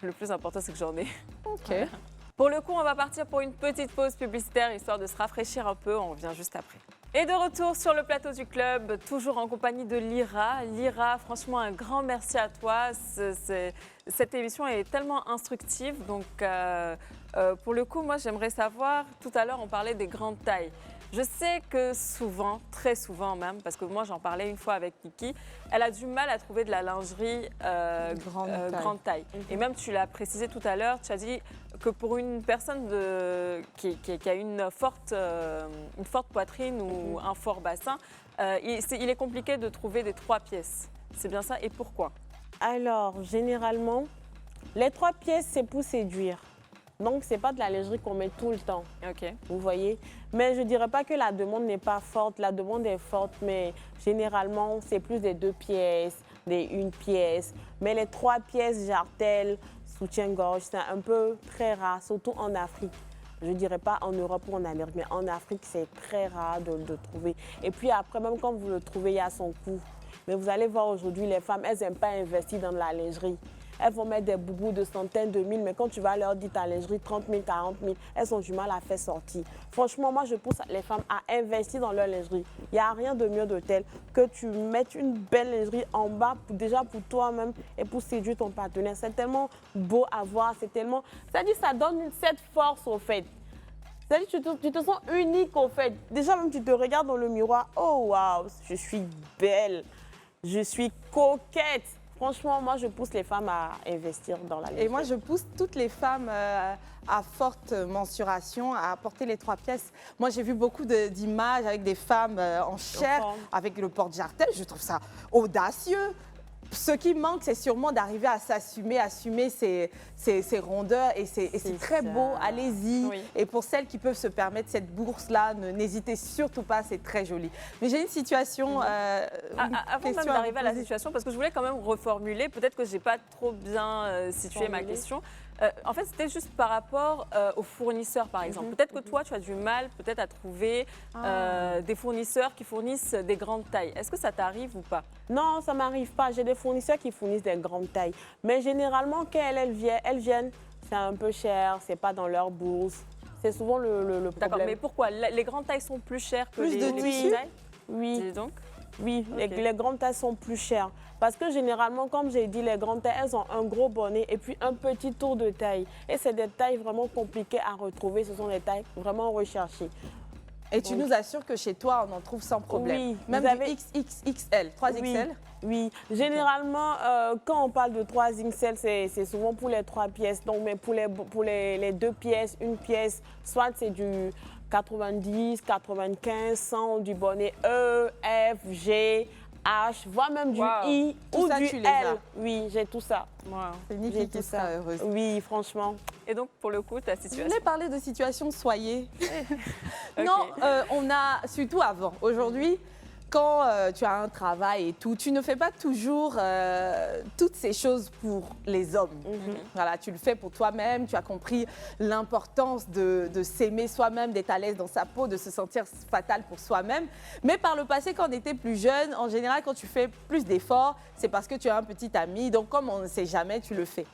le plus important, c'est que j'en ai. OK. Pour le coup, on va partir pour une petite pause publicitaire, histoire de se rafraîchir un peu. On revient juste après. Et de retour sur le plateau du club, toujours en compagnie de Lyra. Lyra, franchement, un grand merci à toi. Cette émission est tellement instructive. Donc, pour le coup, moi, j'aimerais savoir, tout à l'heure, on parlait des grandes tailles. Je sais que souvent, très souvent même, parce que moi j'en parlais une fois avec Niki, elle a du mal à trouver de la lingerie grande taille. Et même tu l'as précisé tout à l'heure, tu as dit que pour une personne qui a une forte poitrine ou un fort bassin, il est compliqué de trouver des 3 pièces. C'est bien ça, et pourquoi? Alors, généralement, les 3 pièces, c'est pour séduire. Donc, ce n'est pas de la lingerie qu'on met tout le temps. Ok. Vous voyez? Mais je ne dirais pas que la demande n'est pas forte. La demande est forte, mais généralement, c'est plus des 2 pièces, des 1 pièce. Mais les 3 pièces, jartelles, soutien-gorge, c'est un peu très rare, surtout en Afrique. Je ne dirais pas en Europe ou en Amérique, mais en Afrique, c'est très rare de trouver. Et puis après, même quand vous le trouvez, il y a son coût. Mais vous allez voir aujourd'hui, les femmes, elles n'aiment pas investir dans la lingerie. Elles vont mettre des boubous de centaines de mille, mais quand tu vas leur dire ta lingerie, 30 000, 40 000, elles ont du mal à faire sortir. Franchement, moi, je pousse les femmes à investir dans leur lingerie. Il n'y a rien de mieux de tel que tu mettes une belle lingerie en bas, déjà pour toi-même et pour séduire ton partenaire. C'est tellement beau à voir, c'est tellement... C'est-à-dire ça donne cette force au fait. C'est-à-dire tu te sens unique au fait. Déjà, même tu te regardes dans le miroir, oh waouh, je suis belle, je suis coquette. Franchement, moi, je pousse les femmes à investir dans la lingerie. Et moi, je pousse toutes les femmes à forte mensuration à apporter les 3 pièces. Moi, j'ai vu beaucoup d'images avec des femmes en chair, avec le porte-jartel. Je trouve ça audacieux. Ce qui manque, c'est sûrement d'arriver à s'assumer, assumer ses rondeurs. Et c'est très beau, allez-y. Oui. Et pour celles qui peuvent se permettre cette bourse-là, n'hésitez surtout pas, c'est très joli. Mais j'ai une situation... Avant même d'arriver à la situation, parce que je voulais quand même reformuler, peut-être que je n'ai pas trop bien situé ma question. En fait, c'était juste par rapport aux fournisseurs, par exemple. Peut-être que toi, tu as du mal peut-être à trouver des fournisseurs qui fournissent des grandes tailles. Est-ce que ça t'arrive ou pas? Non, ça ne m'arrive pas. J'ai des fournisseurs qui fournissent des grandes tailles. Mais généralement, quand elles viennent, c'est un peu cher, c'est pas dans leur bourse. C'est souvent le D'accord, problème. mais pourquoi? Les grandes tailles sont plus chères que Plus les de petites tissu? tailles? Oui. Dis donc. Oui, Ok. les grandes tailles sont plus chères. Parce que généralement, comme j'ai dit, les grandes tailles, elles ont un gros bonnet et puis un petit tour de taille. Et c'est des tailles vraiment compliquées à retrouver. Ce sont des tailles vraiment recherchées. Et tu nous assures que chez toi, on en trouve sans problème. Oui, Même vous du avez- XXXL, 3XL. Oui, généralement, quand on parle de 3XL, c'est souvent pour les 3 pièces. Donc, mais pour les 2 pièces, une pièce, soit c'est du 90, 95, 100, du bonnet E, F, G, H, voire même du Wow. I Tout ou ça, du tu les L. as. Oui, j'ai tout ça. C'est J'ai Niki tout qui ça. sera heureuse. Oui, franchement. Et donc, pour le coup, ta Je situation. voulais parler de situation soyez. Ok. Non, on a, surtout avant. Aujourd'hui, quand tu as un travail et tout, tu ne fais pas toujours toutes ces choses pour les hommes. Voilà, tu le fais pour toi-même, tu as compris l'importance de s'aimer soi-même, d'être à l'aise dans sa peau, de se sentir fatal pour soi-même. Mais par le passé, quand on était plus jeune, en général, quand tu fais plus d'efforts, c'est parce que tu as un petit ami. Donc, comme on ne sait jamais, tu le fais.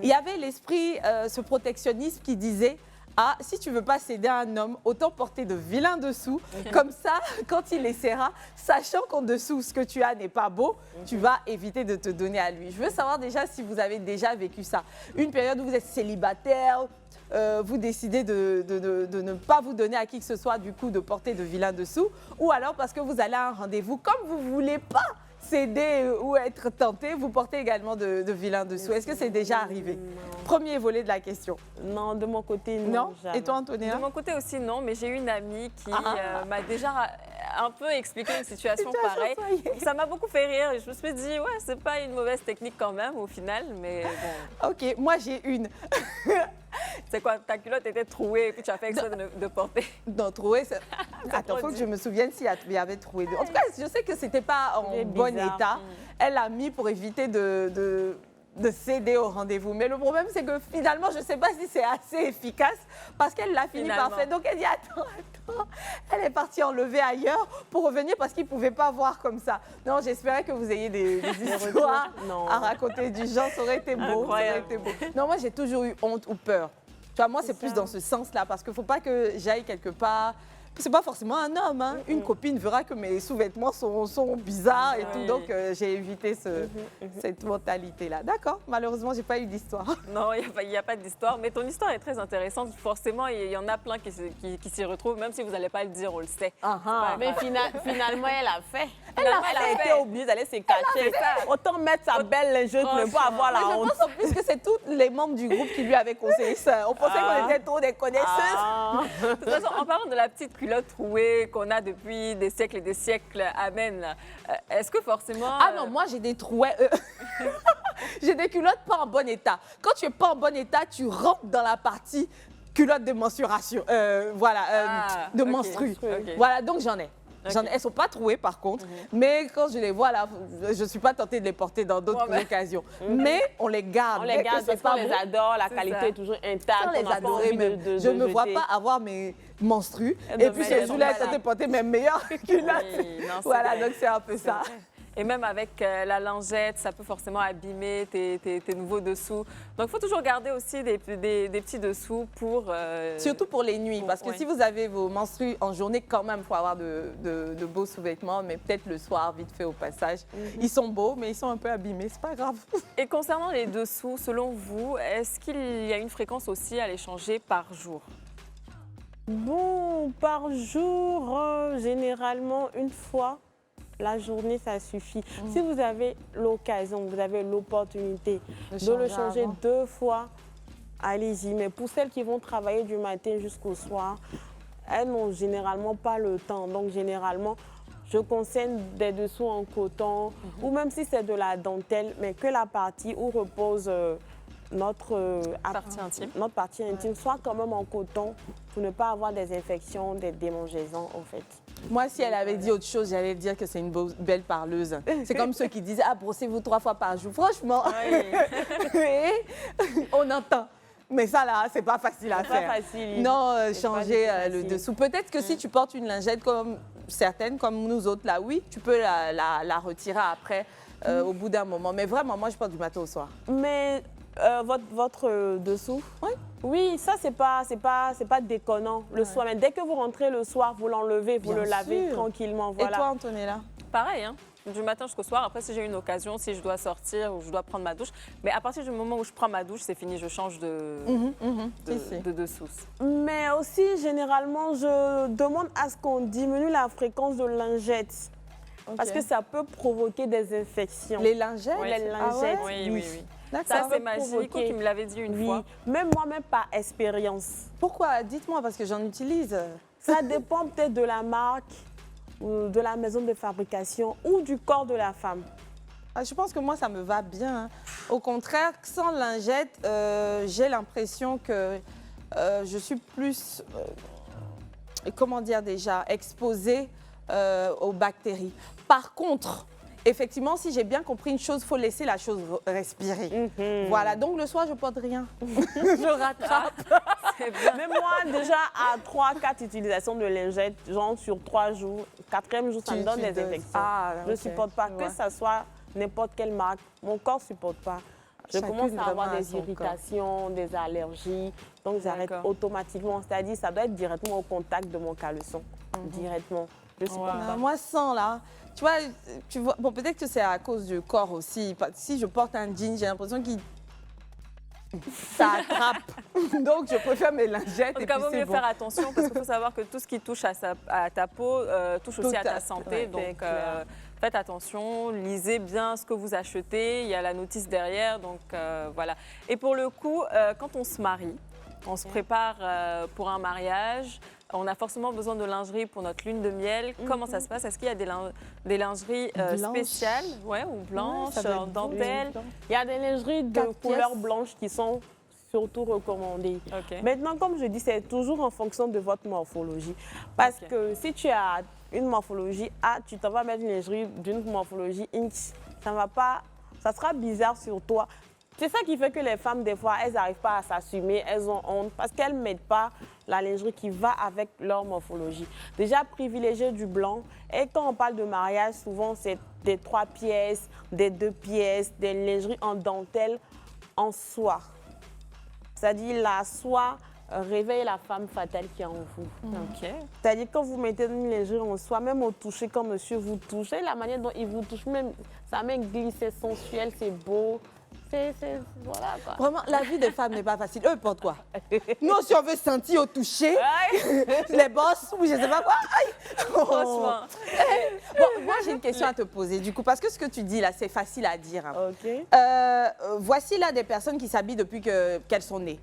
Il y avait l'esprit, ce protectionnisme qui disait ah, si tu veux pas céder à un homme, autant porter de vilains dessous. Comme ça, quand il essaiera, sachant qu'en dessous, ce que tu as n'est pas beau, tu vas éviter de te donner à lui. Je veux savoir déjà si vous avez déjà vécu ça. Une période où vous êtes célibataire, vous décidez de ne pas vous donner à qui que ce soit, du coup, de porter de vilains dessous. Ou alors parce que vous allez à un rendez-vous, comme vous ne voulez pas céder ou être tenté, vous portez également de vilains dessous. Est-ce que c'est déjà arrivé? Premier volet de la question. Non, de mon côté, non. Non? jamais. Et toi, De Antonia? mon côté aussi, non, mais j'ai eu une amie qui Ah. m'a déjà un peu expliqué une situation Situation pareille. soyez. Ça m'a beaucoup fait rire et je me suis dit, ouais, c'est pas une mauvaise technique quand même au final, mais bon. Ok, moi j'ai une. C'est quoi, ta culotte était trouée et puis tu as fait exprès de porter. Non, troué. Attends, faut que dit. je me souvienne s'il y avait troué. En tout cas, je sais que c'était pas en C'est bon bizarre. état. Elle l'a mis pour éviter de céder au rendez-vous. Mais le problème, c'est que finalement, je ne sais pas si c'est assez efficace parce qu'elle l'a fini par Finalement. faire. Donc, elle dit attends. Elle est partie enlever ailleurs pour revenir parce qu'ils ne pouvaient pas voir comme ça. Non, j'espérais que vous ayez des histoires Non. à raconter du genre. Ça aurait été beau. Ça aurait Incroyable. été beau. Non, moi, j'ai toujours eu honte ou peur. Tu vois, moi, c'est plus ça. dans ce sens-là parce qu'il ne faut pas que j'aille quelque part. C'est pas forcément un homme. Hein. Une copine verra que mes sous-vêtements sont bizarres et Oui. tout. Donc, j'ai évité cette mentalité-là. D'accord. Malheureusement, j'ai pas eu d'histoire. Non, il n'y a pas d'histoire, mais ton histoire est très intéressante. Forcément, il y en a plein qui s'y retrouvent, même si vous n'allez pas le dire, on le sait. Ah, Mais finalement, elle a fait. Elle a Elle a fait. été obligée d'aller se cacher. Autant mettre sa belle lingerie pour ne pas avoir la Mais je honte. pense en plus que c'est tous les membres du groupe qui lui avaient conseillé ça. On pensait qu'on était trop des connaisseuses. Ah. De toute façon, en parlant de la petite culotte trouée qu'on a depuis des siècles et des siècles, amen, est-ce que forcément... Ah non, moi j'ai des trouets. J'ai des culottes pas en bon état. Quand tu es pas en bon état, tu rentres dans la partie culotte de mensuration. De ok, menstru. ok. Voilà, donc j'en ai. Ok. Elles sont pas trouées par contre, mais quand je les vois là, je suis pas tentée de les porter dans d'autres Ouais, mais- occasions. Mais on les garde. On les Dès que garde c'est parce pas qu'on les bon, adore, la C'est qualité ça. est toujours intacte. sans on les n'a pas adorer envie même. de Je ne me vois jeter. pas avoir mes menstrues. De Et puis mettre ces des jours-là, sandales. je porter mes meilleures culottes. Oui, non, c'est Voilà, vrai. donc c'est un peu C'est ça. vrai. Et même avec la lingette, ça peut forcément abîmer tes nouveaux dessous. Donc, il faut toujours garder aussi des petits dessous pour... Surtout pour les nuits, parce que Ouais. si vous avez vos menstrues en journée, quand même, il faut avoir de beaux sous-vêtements, mais peut-être le soir, vite fait au passage. Ils sont beaux, mais ils sont un peu abîmés, c'est pas grave. Et concernant les dessous, selon vous, est-ce qu'il y a une fréquence aussi à les changer par jour? Bon, par jour, généralement, une fois, la journée, ça suffit. Si vous avez l'occasion, vous avez l'opportunité de le changer avant. 2 fois, allez-y. Mais pour celles qui vont travailler du matin jusqu'au soir, elles n'ont généralement pas le temps. Donc, généralement, je conseille des dessous en coton ou même si c'est de la dentelle, mais que la partie où repose notre partie intime soit quand même en coton pour ne pas avoir des infections, des démangeaisons, en fait. Moi, si elle avait dit autre chose, j'allais dire que c'est une belle parleuse. C'est comme ceux qui disent « Ah, brossez-vous 3 fois par jour ». Franchement, on entend. Mais ça, là, c'est pas facile à C'est pas faire. facile. Non, C'est pas changer du tout le facile. dessous. Peut-être que si tu portes une lingette comme certaines, comme nous autres, là, oui, tu peux la retirer après, au bout d'un moment. Mais vraiment, moi, je porte du matin au soir. Mais votre dessous, Oui. oui, ça, c'est pas déconnant le soir. Mais dès que vous rentrez le soir, vous l'enlevez, vous Bien le lavez sûr. tranquillement. Et Voilà. toi, Antonella? Pareil, hein, du matin jusqu'au soir. Après, si j'ai une occasion, si je dois sortir ou je dois prendre ma douche. Mais à partir du moment où je prends ma douche, c'est fini, je change Si, si. de dessous. Mais aussi, généralement, je demande à ce qu'on diminue la fréquence de lingettes. Parce Ok. que ça peut provoquer des infections. Les lingettes? Oui, les c'est- lingettes, Oui, oui, oui. D'accord. Ça, c'est peut magique. provoquer. Tu me l'avais dit une Oui, fois. même moi-même par expérience. Pourquoi? Dites-moi, parce que j'en utilise. Ça dépend peut-être de la marque, ou de la maison de fabrication ou du corps de la femme. Ah, je pense que moi, ça me va bien. Hein. Au contraire, sans lingette, j'ai l'impression que je suis plus, comment dire déjà, exposée aux bactéries. Par contre, effectivement, si j'ai bien compris une chose, il faut laisser la chose respirer. Voilà, donc le soir, je porte rien. Je rattrape. C'est bien. Mais moi, déjà, à 3-4 utilisations de lingettes, genre sur 3 jours, 4e jour, ça me donne des doses. infections. Ah, Je ne ok. supporte pas, Ouais. que ça soit n'importe quelle marque. Mon corps ne supporte pas. Je Chacune commence à avoir vraiment à des son corps. irritations, des allergies. Donc, j'arrête D'accord. automatiquement. C'est-à-dire, ça doit être directement au contact de mon caleçon. Directement. Je supporte Ouais. pas. Moi, sans là, tu vois, bon, peut-être que c'est à cause du corps aussi. Si je porte un jean, j'ai l'impression qu'il ça attrape. Donc, je préfère mes lingettes. En tout et cas, puis il vaut c'est mieux bon. faire attention parce qu'il faut savoir que tout ce qui touche à ta peau touche aussi Tout à ta à- santé. ouais, Donc, c'est clair. faites attention, lisez bien ce que vous achetez. Il y a la notice derrière. Donc, voilà. Et pour le coup, quand on se marie, on se prépare pour un mariage. On a forcément besoin de lingerie pour notre lune de miel. Comment ça se passe? Est-ce qu'il y a des lingeries Blanches. spéciales, ou blanches, ça doit être en dentelle? Il y a des lingeries de 4 couleur pièces. blanche qui sont surtout recommandées. Ok. Maintenant, comme je dis, c'est toujours en fonction de votre morphologie. Parce Ok. que si tu as une morphologie A, tu t'en vas mettre une lingerie d'une morphologie X, ça ne va pas, ça sera bizarre sur toi. C'est ça qui fait que les femmes, des fois, elles n'arrivent pas à s'assumer, elles ont honte parce qu'elles ne mettent pas la lingerie qui va avec leur morphologie. Déjà, privilégier du blanc. Et quand on parle de mariage, souvent, c'est des 3 pièces, des 2 pièces, des lingeries en dentelle en soie. C'est-à-dire la soie réveille la femme fatale qui est en vous. Ok. C'est-à-dire quand vous mettez une lingerie en soie, même au toucher, quand monsieur vous touche, et la manière dont il vous touche, même sa main glisse, c'est sensuel, c'est beau. Voilà quoi. Vraiment, la vie des femmes n'est pas facile. Eux, portent quoi? Nous, si on veut sentir au toucher, les bosses, ou je sais pas quoi. Aïe. Franchement. Bon, moi, j'ai une question à te poser, du coup, parce que ce que tu dis là, c'est facile à dire. Hein. Ok. Voici là des personnes qui s'habillent depuis qu'elles sont nées.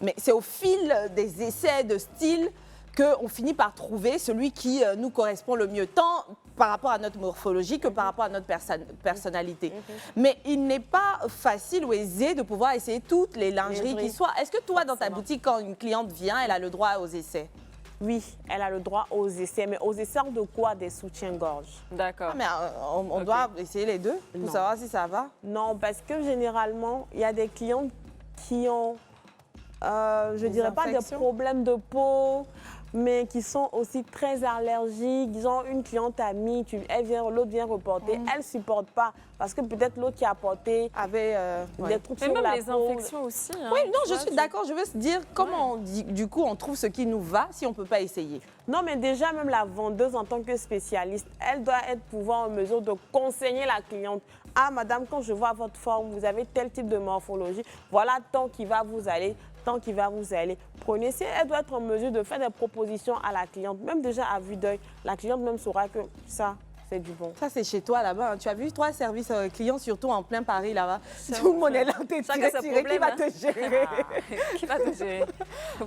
Mais c'est au fil des essais de style qu'on finit par trouver celui qui nous correspond le mieux, tant par rapport à notre morphologie que par rapport à notre personnalité. Mais il n'est pas facile ou aisé de pouvoir essayer toutes les lingeries qui soient. Est-ce que toi, dans ta boutique, quand une cliente vient, elle a le droit aux essais? Oui, elle a le droit aux essais. Mais aux essais de quoi? Des soutiens-gorge. D'accord. Ah, mais on Ok. doit essayer les deux pour Non. savoir si ça va. Non, parce que généralement, il y a des clientes qui ont, je Des dirais pas des infections? problèmes de peau, mais qui sont aussi très allergiques. Disons, une cliente amie, l'autre vient reporter, elle ne supporte pas. Parce que peut-être l'autre qui a porté Avait, des trucs Mais sur même la les peau. infections aussi. hein. Oui, non, Tu je vois, suis d'accord. Je veux se dire comment, du coup, on trouve ce qui nous va si on ne peut pas essayer. Non, mais déjà, même la vendeuse, en tant que spécialiste, elle doit être pouvoir en mesure de conseiller la cliente. Ah, madame, quand je vois votre forme, vous avez tel type de morphologie, voilà tant qui va vous aller, tant qui va vous aller. Prenez, si elle doit être en mesure de faire des propositions à la cliente, même déjà à vue d'œil, la cliente même saura que ça, c'est du bon. Ça, c'est chez toi là-bas. hein. Tu as vu 3 services clients, surtout en plein Paris là-bas. Tout le monde est là, t'es Chacun tiré, ses tiré. Qui problèmes, va hein. te gérer? Qui va te gérer?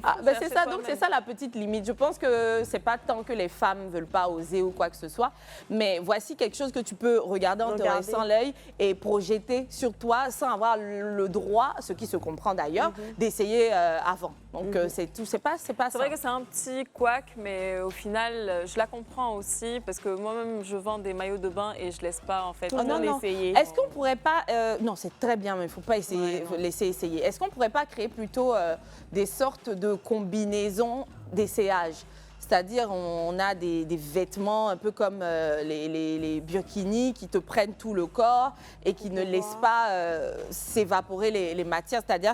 Ah, ben c'est Chercher ça, donc toi-même. c'est ça la petite limite. Je pense que c'est pas tant que les femmes veulent pas oser ou quoi que ce soit, mais voici quelque chose que tu peux regarder en te Regarder. laissant l'œil et projeter sur toi sans avoir le droit, ce qui se comprend d'ailleurs, d'essayer avant. Donc c'est tout, c'est pas C'est ça. vrai que c'est un petit couac, mais au final, je la comprends aussi parce que moi-même, je vends vend des maillots de bain et je laisse pas en fait. Tout le monde non. essayer. Est-ce qu'on pourrait pas... non, c'est très bien, mais il ne faut pas essayer, Ouais, faut non. laisser essayer. Est-ce qu'on pourrait pas créer plutôt des sortes de combinaisons d'essayage? C'est-à-dire, on a des vêtements un peu comme les burkinis qui te prennent tout le corps et qui ne laissent pas s'évaporer les matières. C'est-à-dire,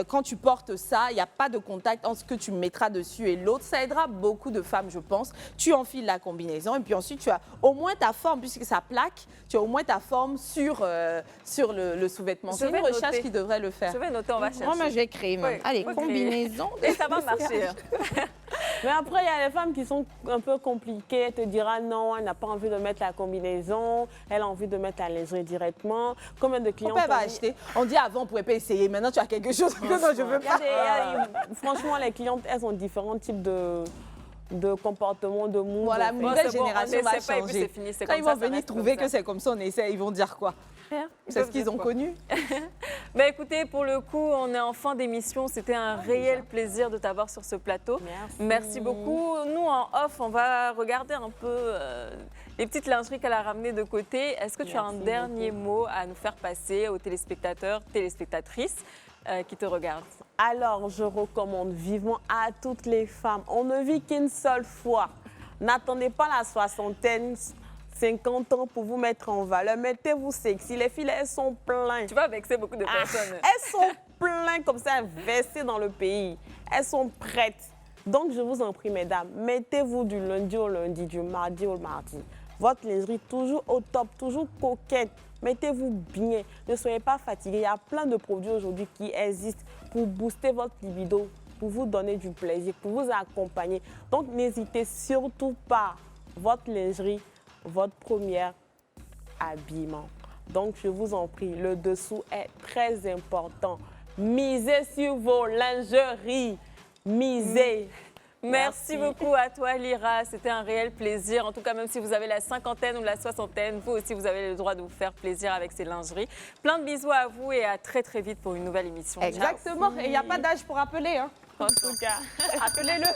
quand tu portes ça, il n'y a pas de contact entre ce que tu mettras dessus et l'autre. Ça aidera beaucoup de femmes, je pense. Tu enfiles la combinaison et puis ensuite, tu as au moins ta forme, puisque ça plaque, tu as au moins ta forme sur le sous-vêtement. Je C'est une vais recherche noter. qui devrait le faire. Je vais noter, on va chercher. Moi, je vais créer même. Oui, Allez, faut créer. combinaison. Et ça va marcher. Hein. Mais après, il y a des femmes qui sont un peu compliquées. Elle te dira non, elle n'a pas envie de mettre la combinaison, elle a envie de mettre la lingerie directement. Combien de clients Pourquoi elle va t'ont dit- acheter? On dit avant, on ne pouvait pas essayer. Maintenant, tu as quelque chose que non, je veux Il y a pas. franchement, les clientes, elles ont différents types de comportements, de mots. Voilà, la Bon, nouvelle c'est bon, on génération va essaie pas et puis changer. c'est fini, c'est Quand comme ils ça, vont ça venir reste trouver comme que c'est comme ça, on essaie, ils vont dire quoi? C'est ce qu'ils ont connu. Bah écoutez, pour le coup, on est en fin d'émission. C'était un réel plaisir de t'avoir sur ce plateau. Merci beaucoup. Nous, en off, on va regarder un peu les petites lingeries qu'elle a ramenées de côté. Est-ce que tu as un Merci dernier mot à nous faire passer aux téléspectateurs, téléspectatrices qui te regardent? Alors, je recommande vivement à toutes les femmes, on ne vit qu'une seule fois. N'attendez pas la soixantaine, 50 ans pour vous mettre en valeur. Mettez-vous sexy. Les filles, elles sont pleines. Tu vas vexer beaucoup de personnes. Elles sont pleines comme ça, versées dans le pays. Elles sont prêtes. Donc, je vous en prie, mesdames, mettez-vous du lundi au lundi, du mardi au mardi. Votre lingerie toujours au top, toujours coquette. Mettez-vous bien. Ne soyez pas fatigués. Il y a plein de produits aujourd'hui qui existent pour booster votre libido, pour vous donner du plaisir, pour vous accompagner. Donc, n'hésitez surtout pas. Votre lingerie, votre première habillement. Donc, je vous en prie, le dessous est très important. Misez sur vos lingeries. Misez. Merci beaucoup à toi, Lyra. C'était un réel plaisir. En tout cas, même si vous avez la cinquantaine ou la soixantaine, vous aussi, vous avez le droit de vous faire plaisir avec ces lingeries. Plein de bisous à vous et à très, très vite pour une nouvelle émission. Ciao. Exactement. Et il n'y a pas d'âge pour appeler. Hein. En tout cas. Appelez-le.